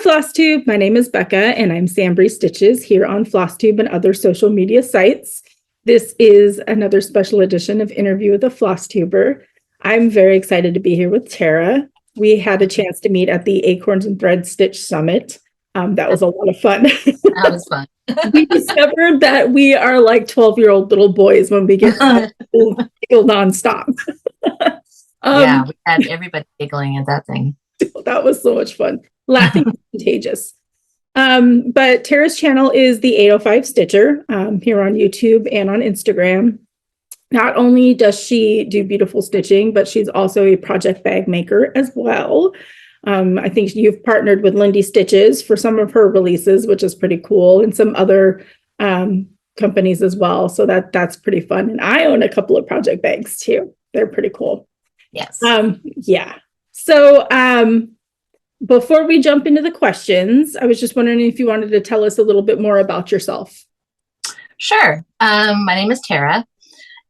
Flosstube. My name is Becca, and I'm SamBrie Stitches here on Flosstube and other social media sites. This is another special edition of Interview with a Flosstuber. I'm very excited to be here with Tara. We had a chance to meet at the Acorns and Thread Stitch Summit. That was a lot of fun. That was fun. We discovered that we are like 12-year-old little boys when we get giggle nonstop. Yeah, we had everybody giggling at that thing. That was so much fun. Laughing is contagious. But Tara's channel is the 805 Stitcher here on YouTube and on Instagram. Not only does she do beautiful stitching, but she's also a project bag maker as well. I think you've partnered with Lindy Stitches for some of her releases, which is pretty cool, and some other companies as well. So that's pretty fun. And I own a couple of project bags too. They're pretty cool. Yes. Yeah. So before we jump into the questions, I was just wondering if you wanted to tell us a little bit more about yourself. Sure. My name is Tara,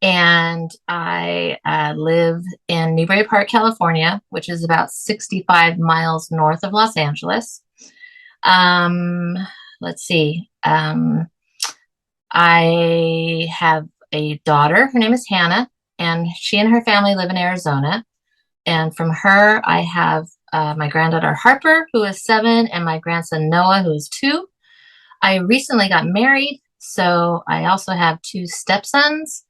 and I live in Newbury Park, California, which is about 65 miles north of Los Angeles. Let's see. I have a daughter. Her name is Hannah, and she and her family live in Arizona. And from her, I have my granddaughter Harper, who is 7, and my grandson Noah, who is 2. I recently got married, so I also have 2 stepsons.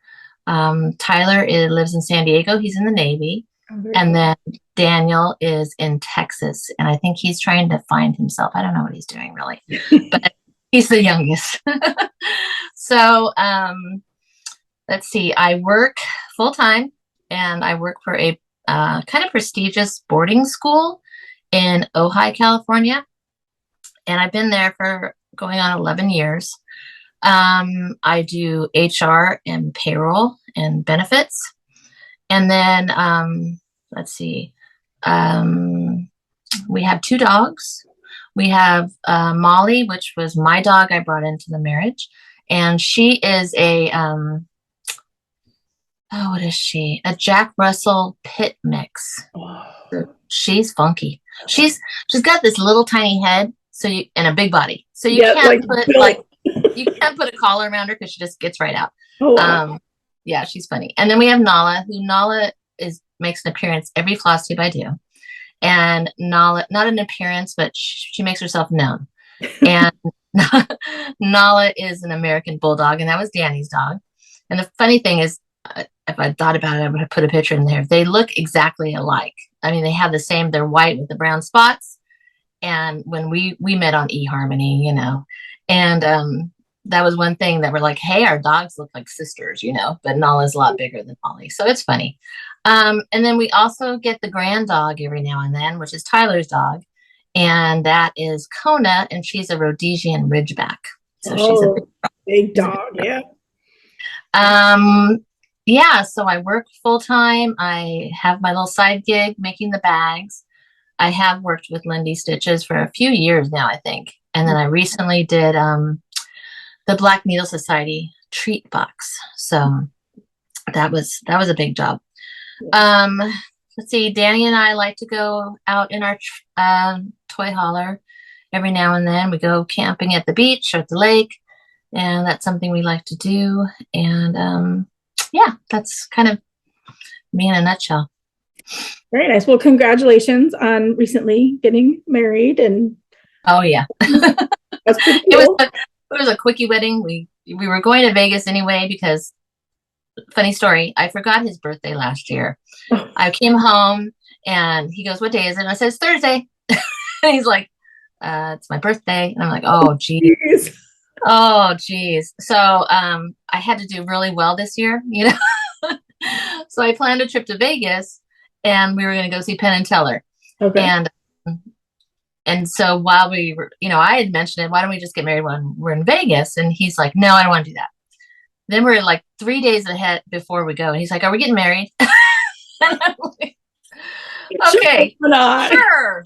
Tyler lives in San Diego. He's in the Navy. And then Daniel is in Texas, and I think he's trying to find himself. I don't know what he's doing, really, but he's the youngest. So let's see. I work full-time, and I work for a kind of prestigious boarding school in Ojai, California. And I've been there for going on 11 years. I do HR and payroll and benefits. And then, let's see, we have 2 dogs. We have Molly, which was my dog I brought into the marriage. And she is what is she? A Jack Russell pit mix. She's funky. She's got this little tiny head, and a big body. So you can't put a collar around her because she just gets right out. Oh, wow. Yeah, she's funny. And then we have Nala, who makes an appearance every floss tube I do. And Nala, not an appearance, but she makes herself known. And Nala is an American bulldog, and that was Danny's dog. And the funny thing is, if I thought about it, I would have put a picture in there. They look exactly alike. I mean, they have the same, they're white with the brown spots. And when we met on eHarmony, and that was one thing that we're like, hey, our dogs look like sisters, but Nala's a lot bigger than Molly. So it's funny. And then we also get the grand dog every now and then, which is Tyler's dog. And that is Kona, and she's a Rhodesian Ridgeback. So she's a big dog. Yeah. Yeah, so I work full-time. I have my little side gig making the bags. I have worked with Lindy Stitches for a few years now, I think. And then I recently did the Black Needle Society treat box. So that was a big job. Let's see, Danny and I like to go out in our toy hauler every now and then. We go camping at the beach or at the lake, and that's something we like to do. And yeah, that's kind of me in a nutshell. Very nice. Well, congratulations on recently getting married. And oh yeah, that's pretty cool. It was a quickie wedding. We were going to Vegas anyway because, funny story, I forgot his birthday last year. I came home and he goes, "What day is it?" And I said, "It's Thursday." And he's like, "It's my birthday." And I'm like, "Oh geez. Oh geez." So I had to do really well this year, So I planned a trip to Vegas, and we were going to go see Penn and Teller. Okay. And so while we were, I had mentioned it, why don't we just get married when we're in Vegas? And he's like, "No, I don't want to do that." Then we're like 3 days ahead before we go, and he's like, "Are we getting married?" And I'm like, "Okay, sure."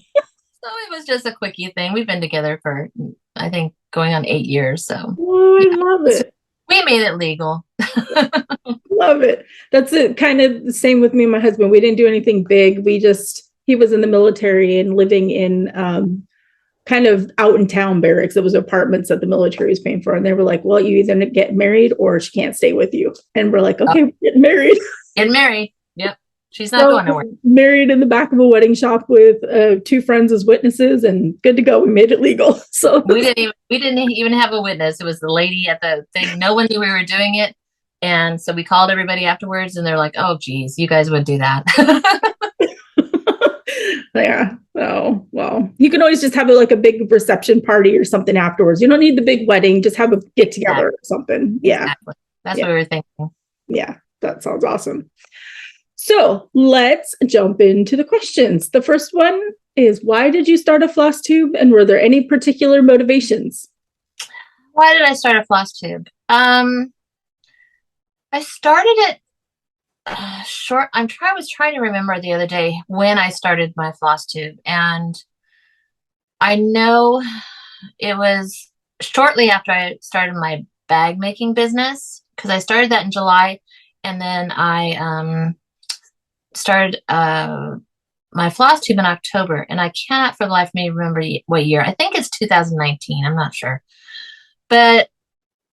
So it was just a quickie thing. We've been together for, I think, going on 8 years. So I love it. We made it legal. Love it. That's it. Kind of the same with me and my husband. We didn't do anything big. He was in the military and living in kind of out in town barracks. It was apartments that the military was paying for. And they were like, well, you either get married or she can't stay with you. And we're like, okay, we're getting married. Get married. Yep. She's not going nowhere. Married in the back of a wedding shop with 2 friends as witnesses, and good to go. We made it legal. So we didn't even have a witness. It was the lady at the thing. No one knew we were doing it. And so we called everybody afterwards and they're like, oh, geez, you guys would do that. Yeah. Oh, well, you can always just have like a big reception party or something afterwards. You don't need the big wedding. Just have a get together or something. Yeah. Exactly. That's what we were thinking. Yeah. That sounds awesome. So let's jump into the questions. The first one is, why did you start a floss tube, and were there any particular motivations? Why did I start a floss tube? I started it I was trying to remember the other day when I started my floss tube, and I know it was shortly after I started my bag making business, because I started that in July, and then I started my floss tube in October, and I cannot for the life of me remember what year. I think it's 2019. I'm not sure, but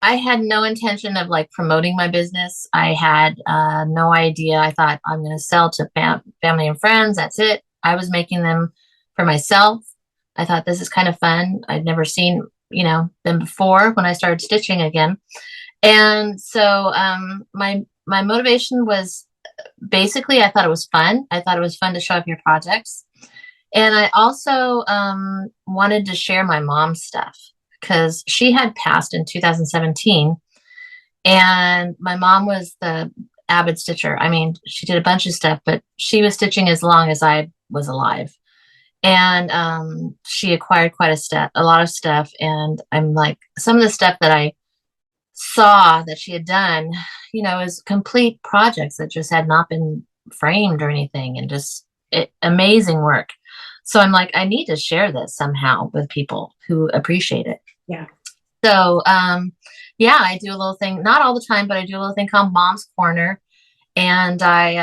I had no intention of like promoting my business. I had no idea. I thought I'm going to sell to family and friends. That's it. I was making them for myself. I thought this is kind of fun. I'd never seen, them before when I started stitching again. And so my motivation was basically, I thought it was fun. I thought it was fun to show off your projects. And I also wanted to share my mom's stuff, because she had passed in 2017, and my mom was the avid stitcher. I mean, she did a bunch of stuff, but she was stitching as long as I was alive. And she acquired a lot of stuff. And I'm like, some of the stuff that I saw that she had done, is complete projects that just had not been framed or anything, and just amazing work. So I'm like, I need to share this somehow with people who appreciate it. Yeah. So, I do a little thing, not all the time, but I do a little thing called Mom's Corner. And I,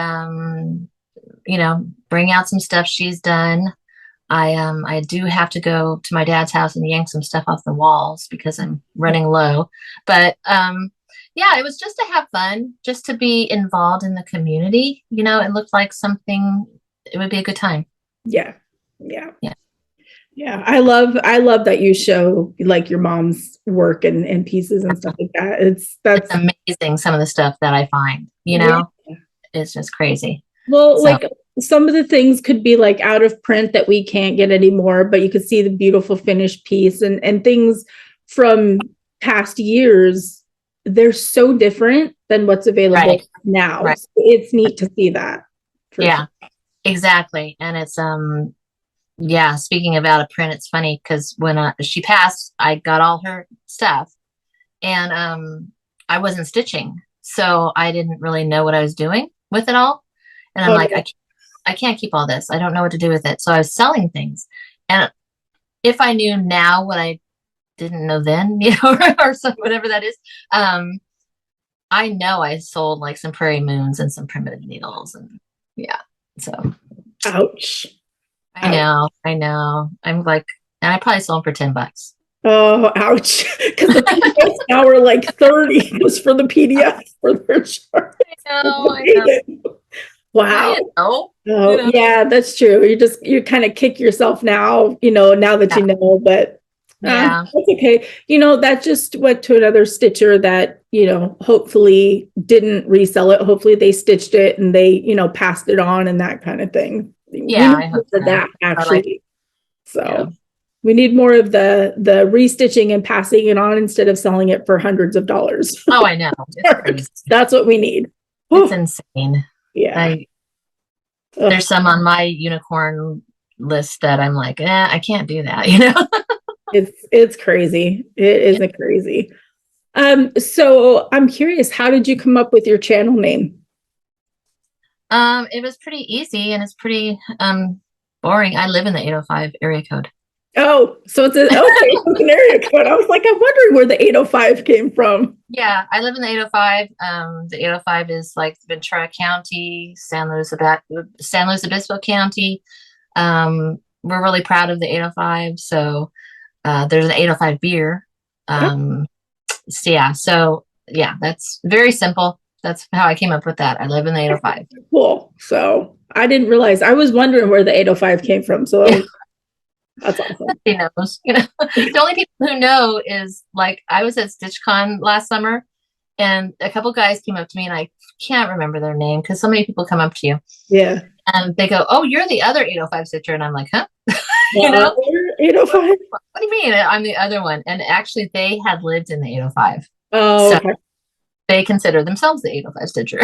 bring out some stuff she's done. I do have to go to my dad's house and yank some stuff off the walls because I'm running low. But, it was just to have fun, just to be involved in the community. It looked like it would be a good time. Yeah. Yeah. Yeah. Yeah. I love that you show like your mom's work and pieces and stuff like that. That's amazing. Some of the stuff that I find, it's just crazy. Well, like some of the things could be like out of print that we can't get anymore, but you could see the beautiful finished piece and things from past years. They're so different than what's available now. Right. So it's neat to see that. Yeah, sure. Exactly. And it's, speaking of out of print, it's funny because when she passed, I got all her stuff, and I wasn't stitching. So I didn't really know what I was doing with it all. And I'm like, I can't keep all this. I don't know what to do with it. So I was selling things. And if I knew now what I didn't know then, or whatever that is, I know I sold like some prairie moons and some primitive needles. And so. Ouch. I know. I'm like, and I probably sold them for $10. Oh, ouch. Because the PDFs now are like 30 just for the PDF for their chart. I know. Wow. Oh, yeah, that's true. You kind of kick yourself now, now that you know, but that's okay. That just went to another stitcher that, hopefully didn't resell it. Hopefully they stitched it and they, passed it on and that kind of thing. Yeah, I hope for that actually. We need more of the restitching and passing it on instead of selling it for hundreds of dollars. Oh, I know. That's what we need. It's insane. Yeah. There's some on my unicorn list that I'm like, I can't do that, It's crazy. It isn't crazy. So I'm curious, how did you come up with your channel name? It was pretty easy and it's pretty boring. I live in the 805 area code. Oh, so it's an area code. I was like, I'm wondering where the 805 came from. Yeah, I live in the 805. The 805 is like Ventura County, San Luis Obispo County. we're really proud of the 805. So there's an 805 beer. So yeah, that's very simple. That's how I came up with that. I live in the 805. Cool. So I didn't realize. I was wondering where the 805 came from. So that's awesome. He knows. The only people who know is like I was at StitchCon last summer, and a couple guys came up to me, and I can't remember their name because so many people come up to you. Yeah. And they go, "Oh, you're the other 805 stitcher," and I'm like, "Huh?" 805? What do you mean? I'm the other one. And actually, they had lived in the 805. Oh, so okay. They consider themselves the 805 stitcher,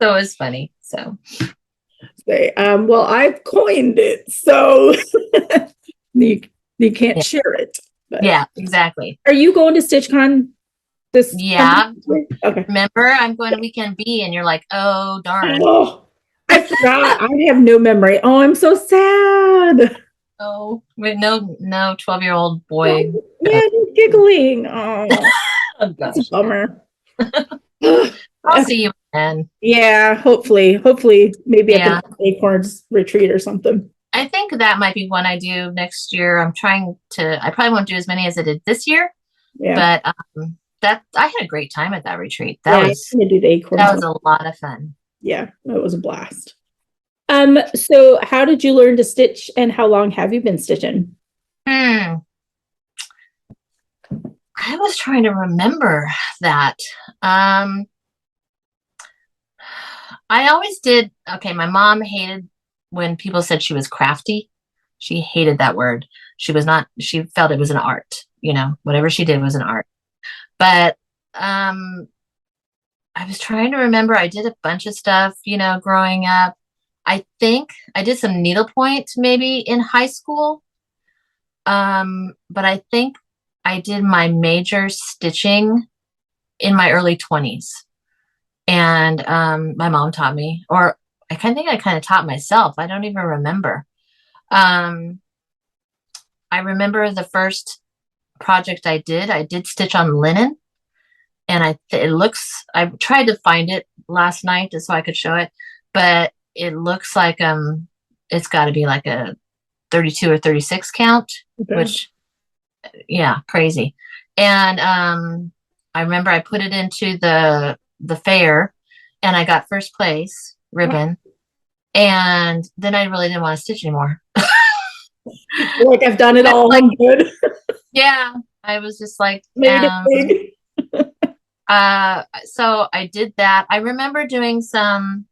So it's funny. So, well, I've coined it, so you can't share it. But. Yeah, exactly. Are you going to StitchCon this? Yeah. Okay. Remember, I'm going to Weekend B, and you're like, oh, darn. Oh, I forgot. I have no memory. Oh, I'm so sad. Oh, wait, no, 12-year-old boy. Yeah, he's giggling. Oh, Oh that's a gosh. bummer. I'll see you again. Yeah, hopefully, maybe at the Acorns retreat or something. I think that might be one I do next year. I probably won't do as many as I did this year. Yeah. But that I had a great time at that retreat. That was a lot of fun. Yeah, it was a blast. So how did you learn to stitch, and how long have you been stitching? I was trying to remember that. I always did. Okay, my mom hated when people said she was crafty. She hated that word. She felt it was an art, whatever she did was an art. But I was trying to remember. I did a bunch of stuff, growing up. I think I did some needlepoint maybe in high school. But I think I did my major stitching in my early 20s. And my mom taught me, or I think I kind of taught myself. I don't even remember. I remember the first project I did stitch on linen. And I tried to find it last night just so I could show it, but it looks like it's got to be like a 32 or 36 count, which, yeah, crazy. And I remember I put it into the fair, and I got first place ribbon, and then I really didn't want to stitch anymore. Like I've done it all. I'm good. Yeah, I was just like, made it big. So I did that. I remember doing some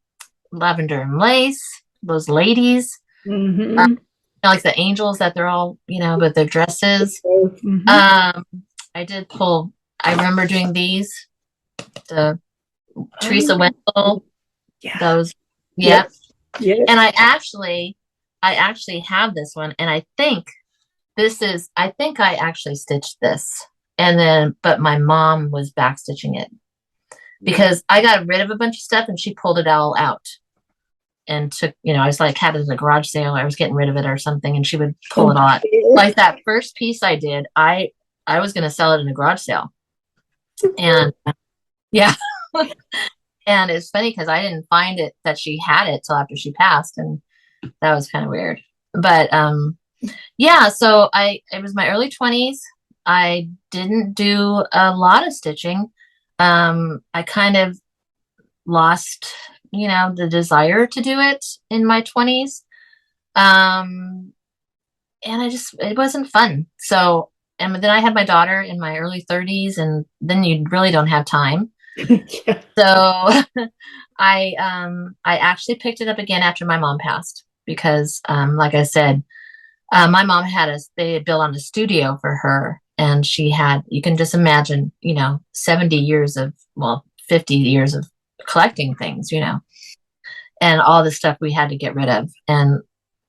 lavender and lace, those ladies, like the angels that they're all, with their dresses. I remember doing these, the Teresa Wenzel, those. Yeah. And I actually have this one, and I think I actually stitched this. But my mom was back stitching it because I got rid of a bunch of stuff and she pulled it all out and took, I was like, had it at a garage sale, or I was getting rid of it or something, and she would pull it all out. Like that first piece I did, I was going to sell it in a garage sale. And yeah. And it's funny because I didn't find it that she had it till after she passed. And that was kind of weird. But yeah, so it was my early 20s. I didn't do a lot of stitching. I kind of lost, the desire to do it in my 20s. And it wasn't fun. So, and then I had my daughter in my early 30s, and then you really don't have time. Yeah. So I actually picked it up again after my mom passed because, like I said, my mom they had built on a studio for her, and she had, you can just imagine, 50 years of collecting things, and all the stuff we had to get rid of. And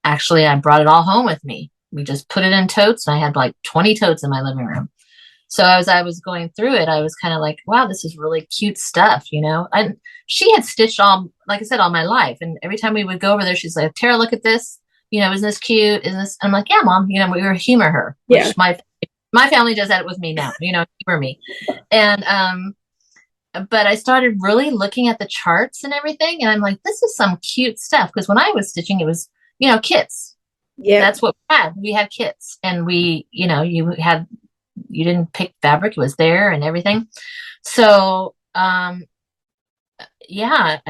actually I brought it all home with me. We just put it in totes, and I had like 20 totes in my living room. So as I was going through it, I was kind of like, wow, this is really cute stuff, And she had stitched like I said, all my life. And every time we would go over there, she's like, Tara, look at this. Isn't this cute? Isn't this? I'm like, yeah, Mom. We were humor her. Which my family does that with me now. Humor me. And but I started really looking at the charts and everything, and I'm like, this is some cute stuff. Because when I was stitching, it was kits. Yeah. That's what we had. We had kits, and you didn't pick fabric. It was there and everything. So, I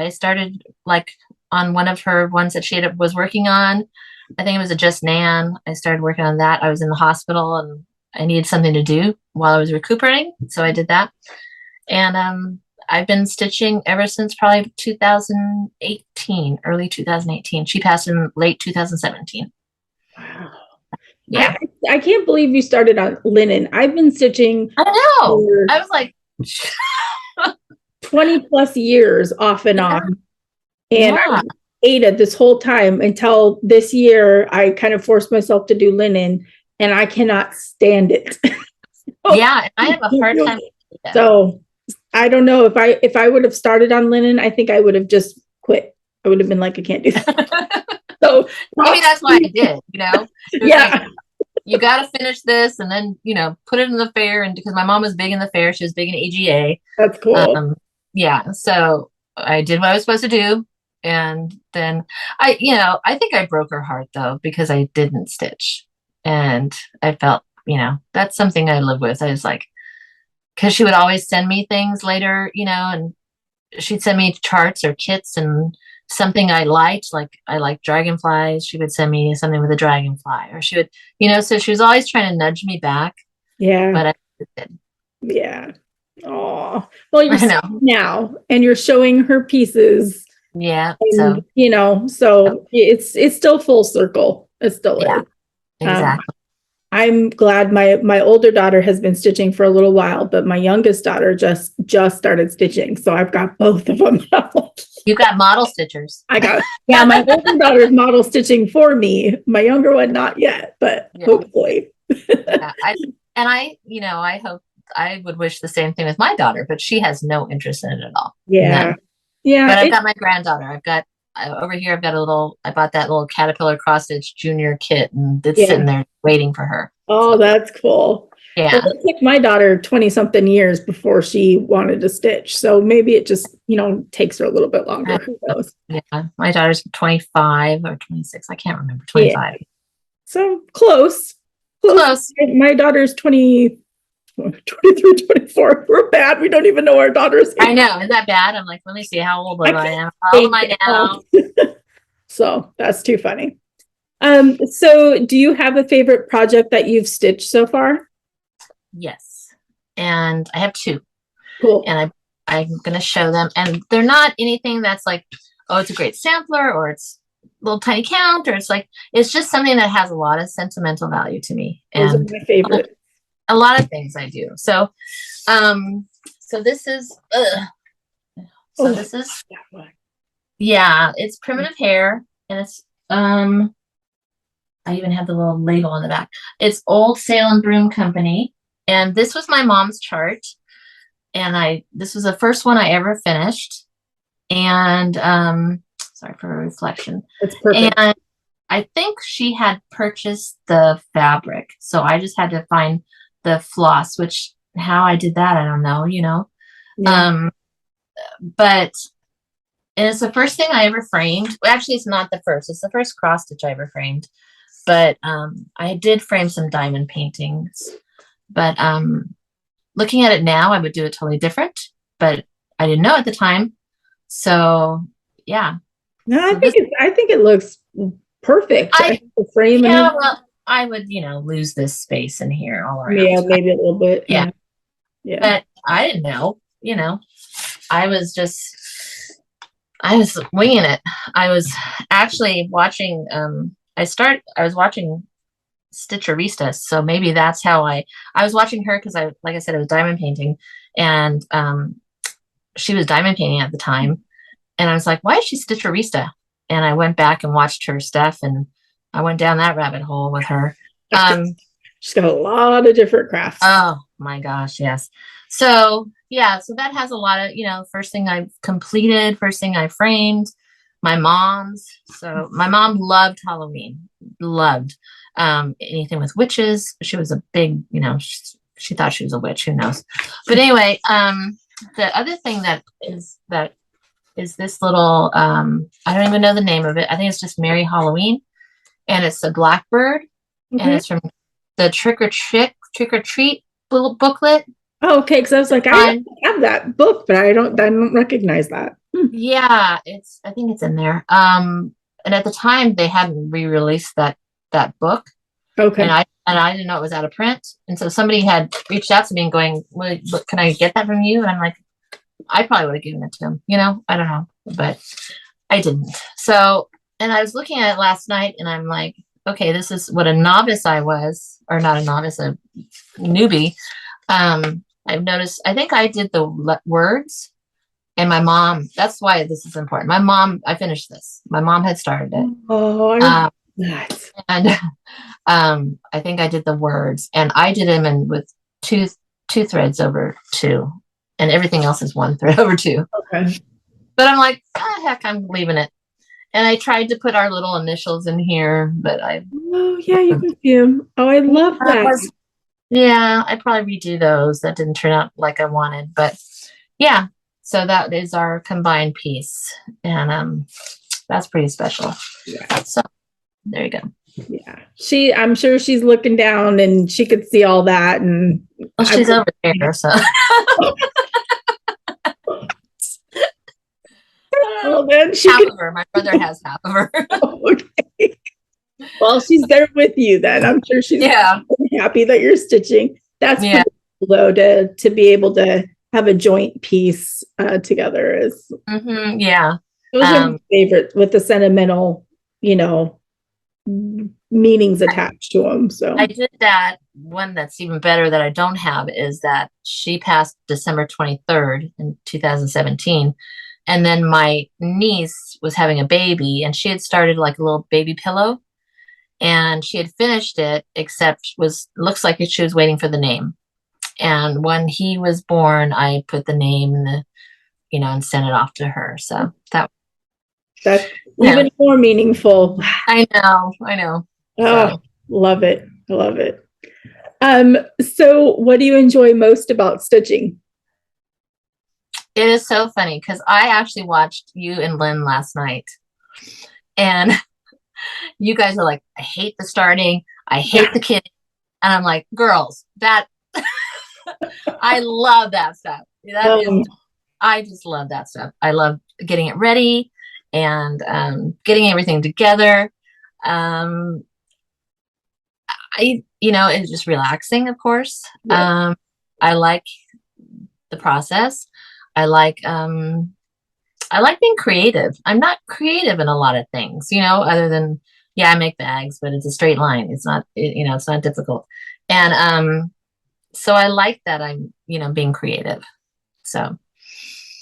started like on one of her ones that was working on. I think it was a Just Nan. I started working on that. I was in the hospital and I needed something to do while I was recuperating. So I did that. And I've been stitching ever since probably 2018, early 2018. She passed in late 2017. Wow. Yeah. I can't believe you started on linen. I've been stitching I know. for I was like 20 plus years off and on. And I yeah. was Ada this whole time until this year. I kind of forced myself to do linen and I cannot stand it. Yeah. I have a hard time with that. So I don't know if I would have started on linen, I think I would have just quit. I would have been like, I can't do that. So maybe that's why I did, yeah. Like, you got to finish this and then, put it in the fair. And because my mom was big in the fair, she was big in AGA. That's cool. Yeah. So I did what I was supposed to do. And then I think I broke her heart though, because I didn't stitch. And I felt, that's something I live with. I was like, because she would always send me things later, and she'd send me charts or kits and something I liked, like I liked dragonflies. She would send me something with a dragonfly, or she would, so she was always trying to nudge me back. Yeah. But I did. Yeah. Oh, well, you're I know. now and you're showing her pieces. Yeah. And, so it's still full circle. It still is. Exactly. I'm glad my older daughter has been stitching for a little while, but my youngest daughter just started stitching. So I've got both of them. You got model stitchers. Yeah, my older daughter is model stitching for me. My younger one, not yet, but hopefully. Yeah. I hope I would wish the same thing with my daughter, but she has no interest in it at all. Yeah. None. Yeah. But I've got my granddaughter. Over here, I bought that little Caterpillar cross stitch junior kit, and it's sitting there waiting for her. Oh, that's cool. Yeah. Well, it took my daughter 20 something years before she wanted to stitch. So maybe it just, takes her a little bit longer. Who knows? Yeah. My daughter's 25 or 26. I can't remember. 25. Yeah. So close. My daughter's 23, 24. We're bad. We don't even know our daughter's. I know. Isn't that bad? I'm like, let me see how old I am. How old am I now? So that's too funny. So do you have a favorite project that you've stitched so far? Yes. And I have two. Cool. And I'm going to show them. And they're not anything that's like, oh, it's a great sampler or it's a little tiny count, or it's just something that has a lot of sentimental value to me. Those and are my favorite. A lot of things I do. So, this is, it's primitive hair, and it's, I even have the little label on the back. It's Old Sail and Broom Company. And this was my mom's chart. And this was the first one I ever finished. And, sorry for a reflection. That's perfect. And I think she had purchased the fabric. So I just had to find the floss, which how I did that, I don't know, Yeah. But it's the first thing I ever framed. Well, actually, it's not the first. It's the first cross stitch I ever framed. But I did frame some diamond paintings. But looking at it now, I would do it totally different. But I didn't know at the time. So yeah. No, I think it looks perfect. The frame. Well, I would, lose this space in here all around. Yeah, maybe a little bit. Yeah. But I didn't know, I was winging it. I was actually watching, I was watching Stitcherista. So maybe that's how I was watching her, because like I said, it was diamond painting, and she was diamond painting at the time. And I was like, why is she Stitcherista? And I went back and watched her stuff, and I went down that rabbit hole with her. She's got a lot of different crafts. Oh my gosh, yes. So so that has a lot of, first thing I've completed, first thing I framed, my mom's. So my mom loved Halloween, loved anything with witches. She was a big, she thought she was a witch, who knows. But anyway, the other thing that is this little, I don't even know the name of it. I think it's just Merry Halloween. and it's a blackbird, and it's from the Trick or Treat booklet. Oh, okay, because I was like, I have that book, but I don't recognize that. Yeah, I think it's in there. And at the time they hadn't re-released that book. Okay. And I didn't know it was out of print. And so somebody had reached out to me and going, well, can I get that from you? And I'm like, I probably would have given it to him, I don't know, but I didn't. So, and I was looking at it last night and I'm like, okay, this is what a novice I was, or not a novice, a newbie. I've noticed, I think I did the words, and my mom, that's why this is important. My mom, I finished this. My mom had started it. Oh, I love that. And I think I did the words, and I did them in with two threads over 2, and everything else is 1 thread over 2. Okay. But I'm like, heck, I'm leaving it. And I tried to put our little initials in here, but oh yeah, you can see them. Oh, I love that. Yeah, I'd probably redo those. That didn't turn out like I wanted, but yeah. So that is our combined piece, and that's pretty special. Yeah. So there you go. Yeah, I'm sure she's looking down and she could see all that, and well, she's over there, so. Well, then half of her. My brother has half of her. Okay. Well, she's there with you then. I'm sure she's happy that you're stitching. That's pretty cool, though, to be able to have a joint piece together is. Yeah. Those are my favorite with the sentimental, meanings attached to them. So I did that. One that's even better that I don't have is that she passed December 23rd in 2017. And then my niece was having a baby, and she had started like a little baby pillow, and she had finished it, except looks like she was waiting for the name. And when he was born, I put the name and sent it off to her. So that's even more meaningful. I know. Oh, so. Love it. I love it. So what do you enjoy most about stitching? It is so funny because I actually watched you and Lynn last night, and you guys are like, I hate the starting, I hate the kidding, and I'm like, girls, that I love that stuff. I just love that stuff. I love getting it ready and getting everything together. It's just relaxing, of course. I like the process. I like being creative. I'm not creative in a lot of things, other than, I make bags, but it's a straight line. It's not, it's not difficult. And so I like that I'm, being creative. So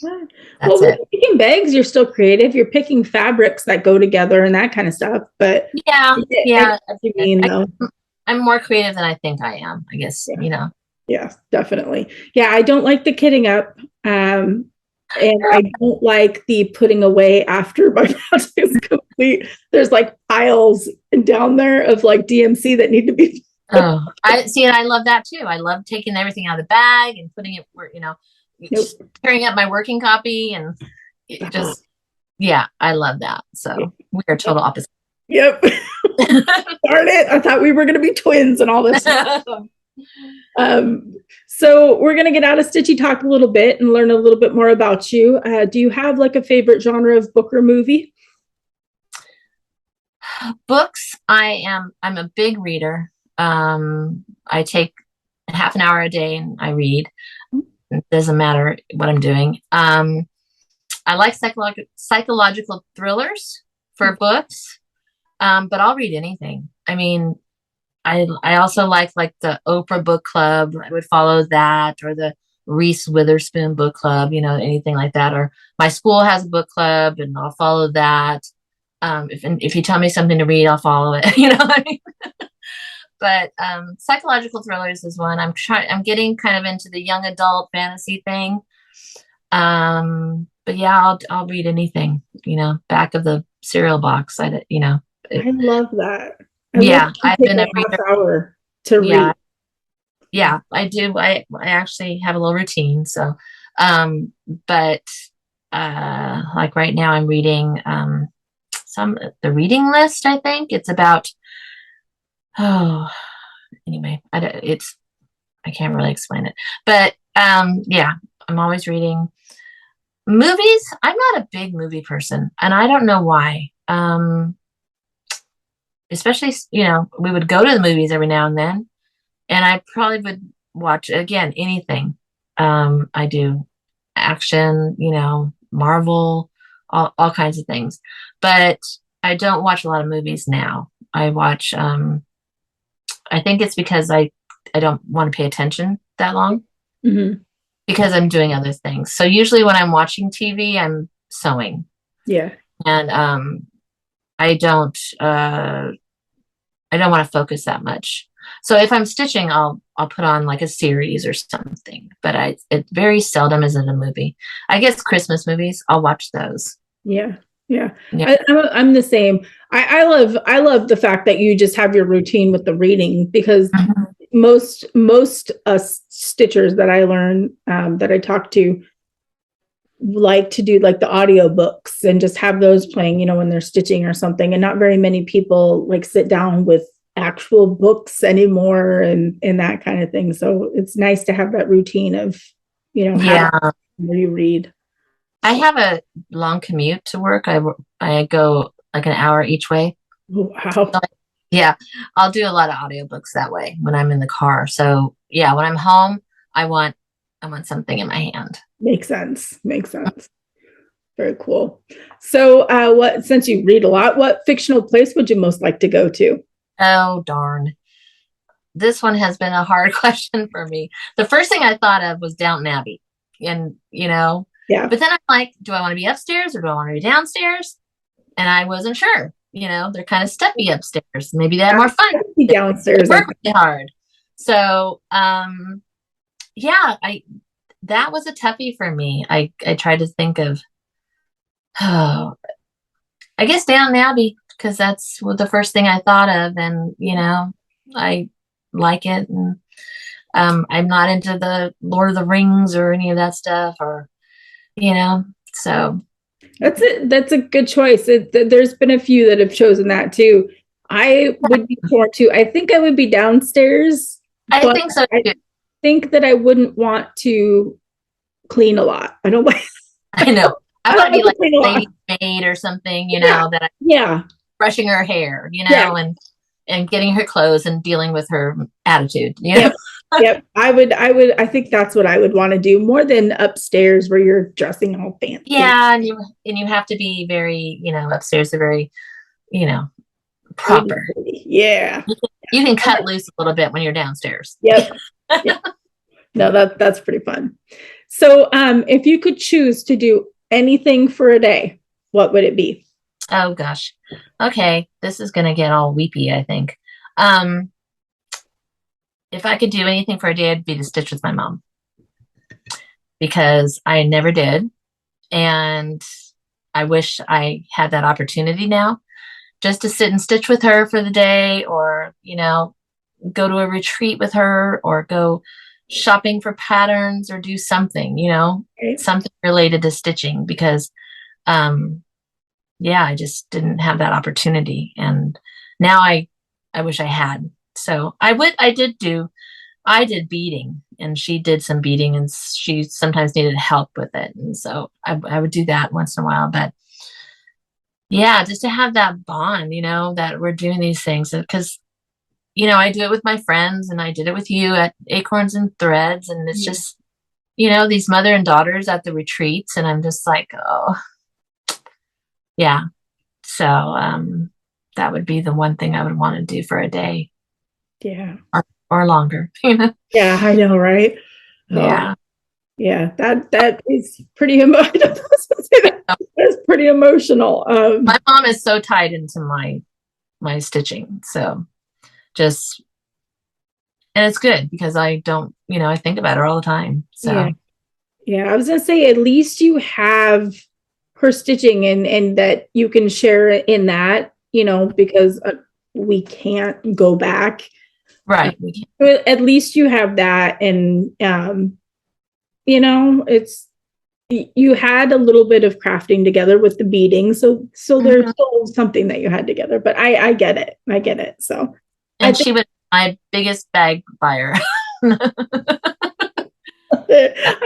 that's it. Picking bags, you're still creative. You're picking fabrics that go together and that kind of stuff. But I'm more creative than I think I am, I guess, Yeah, definitely. Yeah, I don't like the kitting up. And I don't like the putting away after my project is complete. There's like piles down there of like DMC that need to be. Oh, I see. And I love that too. I love taking everything out of the bag and putting it where, tearing up my working copy and just, I love that. So we are total opposite. Yep. Darn it. I thought we were going to be twins and all this. So we're going to get out of Stitchy Talk a little bit and learn a little bit more about you. Do you have like a favorite genre of book or movie? Books. I'm a big reader. I take half an hour a day and I read. It doesn't matter what I'm doing. I like psychological thrillers for books, but I'll read anything. I mean, I also like the Oprah book club. I would follow that, or the Reese Witherspoon book club, anything like that. Or my school has a book club and I'll follow that. If you tell me something to read, I'll follow it, what I mean? But psychological thrillers is one. I'm getting kind of into the young adult fantasy thing. But yeah, I'll read anything, back of the cereal box. I love that. I've been a hour to read. Yeah, I do. I actually have a little routine. So, but like right now I'm reading the reading list, I think. It's about, oh, anyway, I can't really explain it. But yeah, I'm always reading. Movies, I'm not a big movie person, and I don't know why. Especially, we would go to the movies every now and then, and I probably would watch again anything. I do action, Marvel, all kinds of things, but I don't watch a lot of movies now. I watch. I think it's because I don't want to pay attention that long Mm-hmm. because I'm doing other things. So usually when I'm watching TV, I'm sewing, Yeah. and I don't want to focus that much. So if I'm stitching, I'll put on like a series or something, but it very seldom is in a movie. I guess Christmas movies, I'll watch those. Yeah. Yeah. Yeah. I'm the same. I love the fact that you just have your routine with the reading, because Mhm. most stitchers that I learn, that I talk to, like to do like the audio books and just have those playing, when they're stitching or something. And not very many people like sit down with actual books anymore and that kind of thing. So it's nice to have that routine of, Yeah. where you read. I have a long commute to work. I go like an hour each way. Oh, wow. So, yeah, I'll do a lot of audiobooks that way when I'm in the car. So yeah, when I'm home, I want something in my hand. Makes sense. Very cool. So since you read a lot, what fictional place would you most like to go to? Oh, darn. This one has been a hard question for me. The first thing I thought of was Downton Abbey. And, Yeah. but then I'm like, do I want to be upstairs or do I want to be downstairs? And I wasn't sure. They're kind of stuffy upstairs. Maybe they have more fun. Downstairs. They work really hard. So, yeah, that was a toughie for me. I tried to think of, oh, I guess Downton Abbey, because that's the first thing I thought of. And, I like it. And I'm not into the Lord of the Rings or any of that stuff, or, so. That's a good choice. There's been a few that have chosen that too. I would be torn too. I think I would be downstairs. I think so too. I think that I wouldn't want to clean a lot. I don't like. I know. I want to be like clean a lady maid or something, that Yeah. brushing her hair, Yeah. and getting her clothes and dealing with her attitude. Yep. Yep. I think that's what I would want to do more than upstairs where you're dressing all fancy. Yeah, and you have to be very, upstairs are very, proper. Yeah. You can cut loose a little bit when you're downstairs. Yep. Yep. No, that's pretty fun. So, if you could choose to do anything for a day, what would it be? Oh gosh. Okay, this is gonna get all weepy, I think. If I could do anything for a day, it'd be to stitch with my mom, because I never did, and I wish I had that opportunity now, just to sit and stitch with her for the day, or go to a retreat with her, or go shopping for patterns, or do something, something related to stitching, because yeah, I just didn't have that opportunity, and now I wish I had. So I did beading, and she did some beading, and she sometimes needed help with it, and so I would do that once in a while. But yeah, just to have that bond, that we're doing these things, because I do it with my friends, and I did it with you at Acorns and Threads, and it's just these mother and daughters at the retreats, and I'm just like, oh yeah. So that would be the one thing I would want to do for a day. Yeah. Or longer. Yeah, I know, right? Yeah. Yeah, that is pretty emotional. That's pretty emotional. My mom is so tied into my stitching. So just, and it's good because I don't, I think about her all the time. So yeah, I was gonna say, at least you have her stitching and that you can share in that, because we can't go back. Right. At least you have that, and it's you had a little bit of crafting together with the beading, so there's Mhm. still something that you had together. But I get it, I get it. So I And think she was my biggest bag buyer. I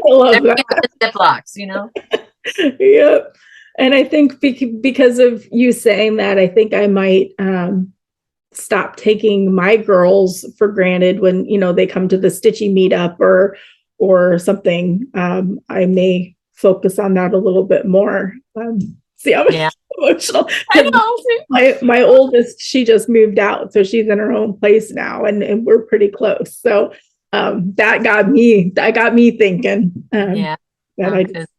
love Everything that. with the Ziplocs, you know? Yep. And I think because of you saying that, I think I might stop taking my girls for granted when, they come to the stitchy meetup or something. I may focus on that a little bit more. See, I'm Yeah. emotional I because know. my oldest, she just moved out, so she's in her own place now, and we're pretty close. So that got me thinking Yeah. that I just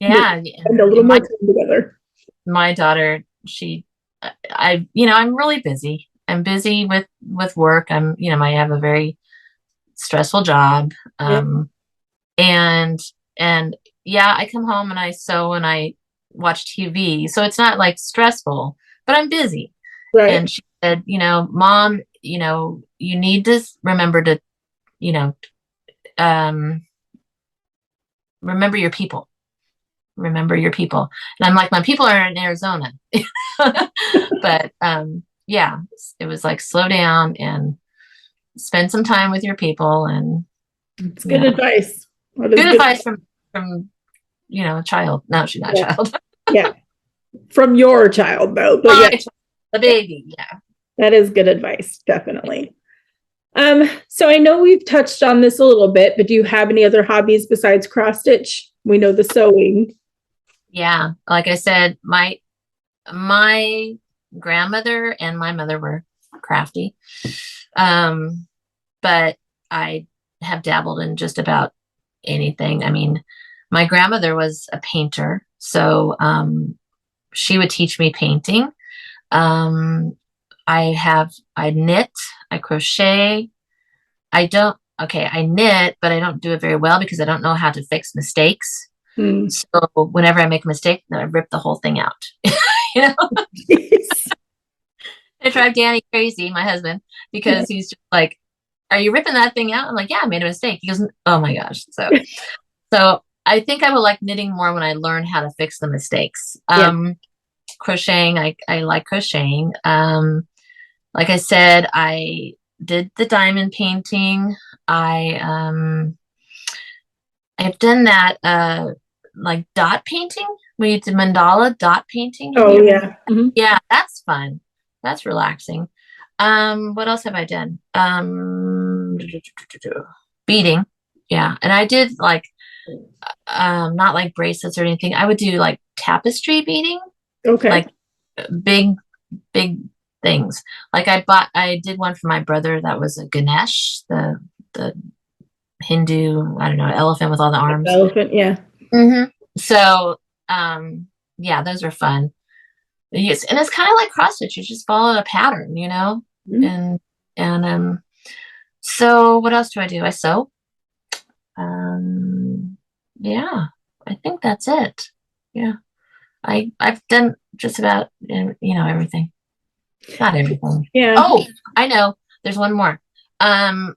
Yeah. spend a little more time together. My daughter, I'm really busy. I'm busy with work. I have a very stressful job. Yeah. And and yeah, I come home and I sew and I watch TV. So it's not like stressful, but I'm busy. And Right. she said, Mom, you need to remember to, you know, um, remember your people. Remember your people. And I'm like, my people are in Arizona. But yeah, it was like slow down and spend some time with your people and It's you good know, advice. That is good good. advice from a child. No, she's not a Yeah. child. Yeah. From your child, though. But My yeah, child, the baby. Yeah. that is good advice. Definitely. So I know we've touched on this a little bit, but do you have any other hobbies besides cross stitch? We know the sewing. Yeah. Like I said, my grandmother and my mother were crafty. Um, but I have dabbled in just about anything. I mean, my grandmother was a painter, so she would teach me painting. Um, I knit, I crochet. I knit, but I don't do it very well because I don't know how to fix mistakes. Hmm. So whenever I make a mistake, then I rip the whole thing out. you know, I drive Danny crazy, my husband, Yeah. because he's just like, "Are you ripping that thing out?" I'm like, "Yeah, I made a mistake." He goes, "Oh my gosh!" So I think I would like knitting more when I learn how to fix the mistakes. Yeah. Crocheting, I like crocheting. Like I said, I did the diamond painting. I I've done that like dot painting. We did mandala dot painting. Have Oh you ever? yeah. Mhm. Yeah, that's fun. That's relaxing. What else have I done? Beading. Yeah, and I did like not like bracelets or anything. I would do like tapestry beading, Okay. like big big things. Like I did one for my brother that was a Ganesh, the Hindu, I don't know, elephant with all the Like the arms. elephant. Yeah. hmm So, yeah, those are fun. Yes, and it's kind of like cross stitch. You just follow a pattern, Mhm. and so what else do I do? I sew. Um, yeah, I think that's it. Yeah, I've done just about everything. Not everything. Yeah. Oh, I know. There's one more. Um,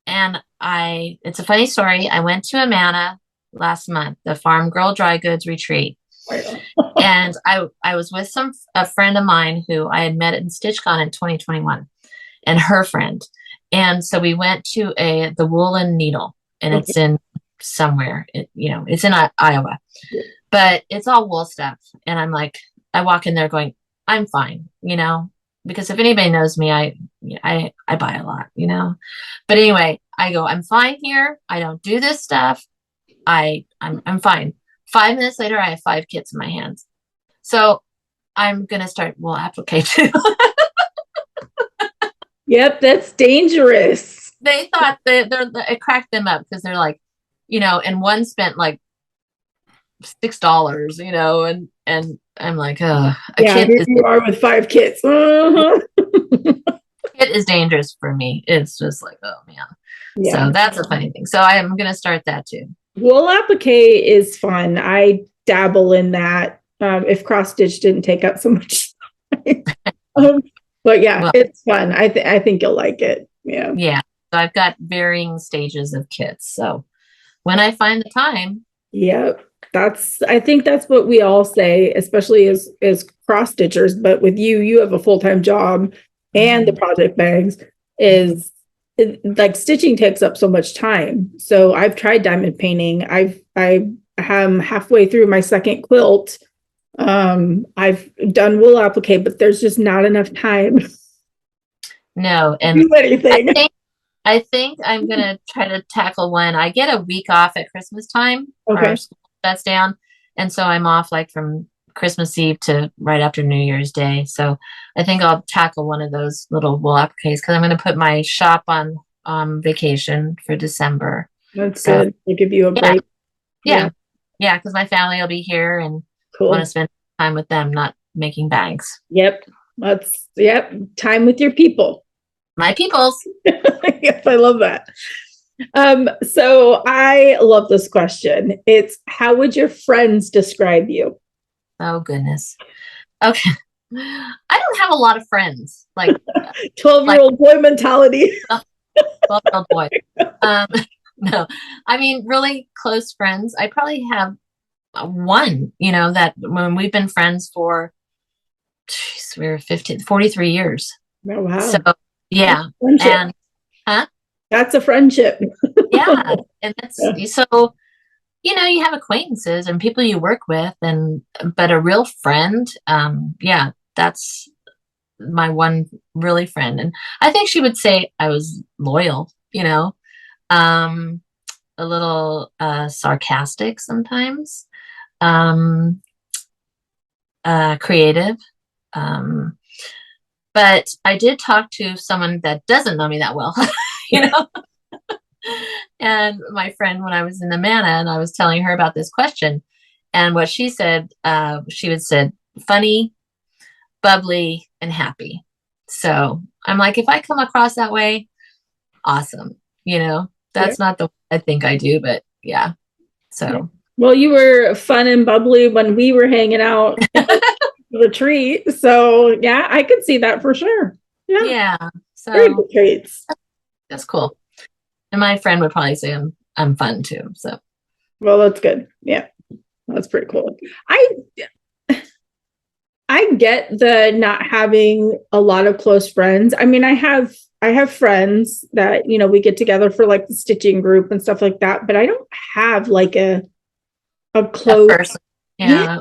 and it's a funny story. I went to Amana last month, the Farm Girl Dry Goods Retreat. And I was with a friend of mine who I had met at StitchCon in 2021 and her friend. And so we went to the Woolen Needle, and Okay. it's in somewhere, it's in Iowa, but it's all wool stuff. And I'm like, I walk in there going, I'm fine, because if anybody knows me, I buy a lot. But anyway, I go, I'm fine here. I don't do this stuff. I'm fine. 5 minutes later, I have 5 kits in my hands. So I'm gonna start wool applique too. Yep, that's dangerous. They thought it cracked them up because they're like, and one spent like $6, and I'm like, a Yeah, kit here is you are with 5 kids. Uh-huh. kit is dangerous for me. It's just like, oh man. Yeah. So that's a funny thing. So I am gonna start that too. Wool applique is fun. I dabble in that. If cross stitch didn't take up so much time. Um, but yeah, Well, it's fun. I think you'll like it. Yeah. yeah. So I've got varying stages of kits. So when I find the time, Yep. I think that's what we all say, especially as cross stitchers. But with you, you have a full-time job and the project bags like stitching takes up so much time. So I've tried diamond painting. I am halfway through my second quilt. I've done wool applique, but there's just not enough time No, to and do anything. I think I'm gonna try to tackle one. I get a week off at Christmas time. Okay. Our school shuts down, and so I'm off like from Christmas Eve to right after New Year's Day. So I think I'll tackle one of those little wool appliques because I'm gonna put my shop on vacation for December. That's So good. We'll give you a break. yeah, because my family will be here and Cool. want to spend time with them, not making bags. Yep. Time with your people. My peoples. Yes, I love that. So I love this question. It's how would your friends describe you? Oh goodness. Okay. I don't have a lot of friends. Like 12-year-old boy mentality. 12-year-old boy. No, I mean, really close friends. I probably have one, that when we've been friends for, we're 43 years. Oh, wow. So, yeah. And, huh? That's a friendship. Yeah. And that's so, you have acquaintances and people you work with, but a real friend, that's my one really friend. And I think she would say I was loyal, a little sarcastic sometimes, creative. But I did talk to someone that doesn't know me that well, and my friend when I was in Amana, and I was telling her about this question, and what she said, she would said funny, bubbly, and happy. So I'm like, if I come across that way, awesome. That's not the way I think I do, but yeah. So. Yeah. Well, you were fun and bubbly when we were hanging out at the retreat. So yeah, I could see that for sure. Yeah. Yeah. So very good traits. That's cool. And my friend would probably say I'm fun too. So. Well, that's good. Yeah. That's pretty cool. I get the not having a lot of close friends. I mean, I have friends that, we get together for like the stitching group and stuff like that, but I don't have like a close person. Yeah.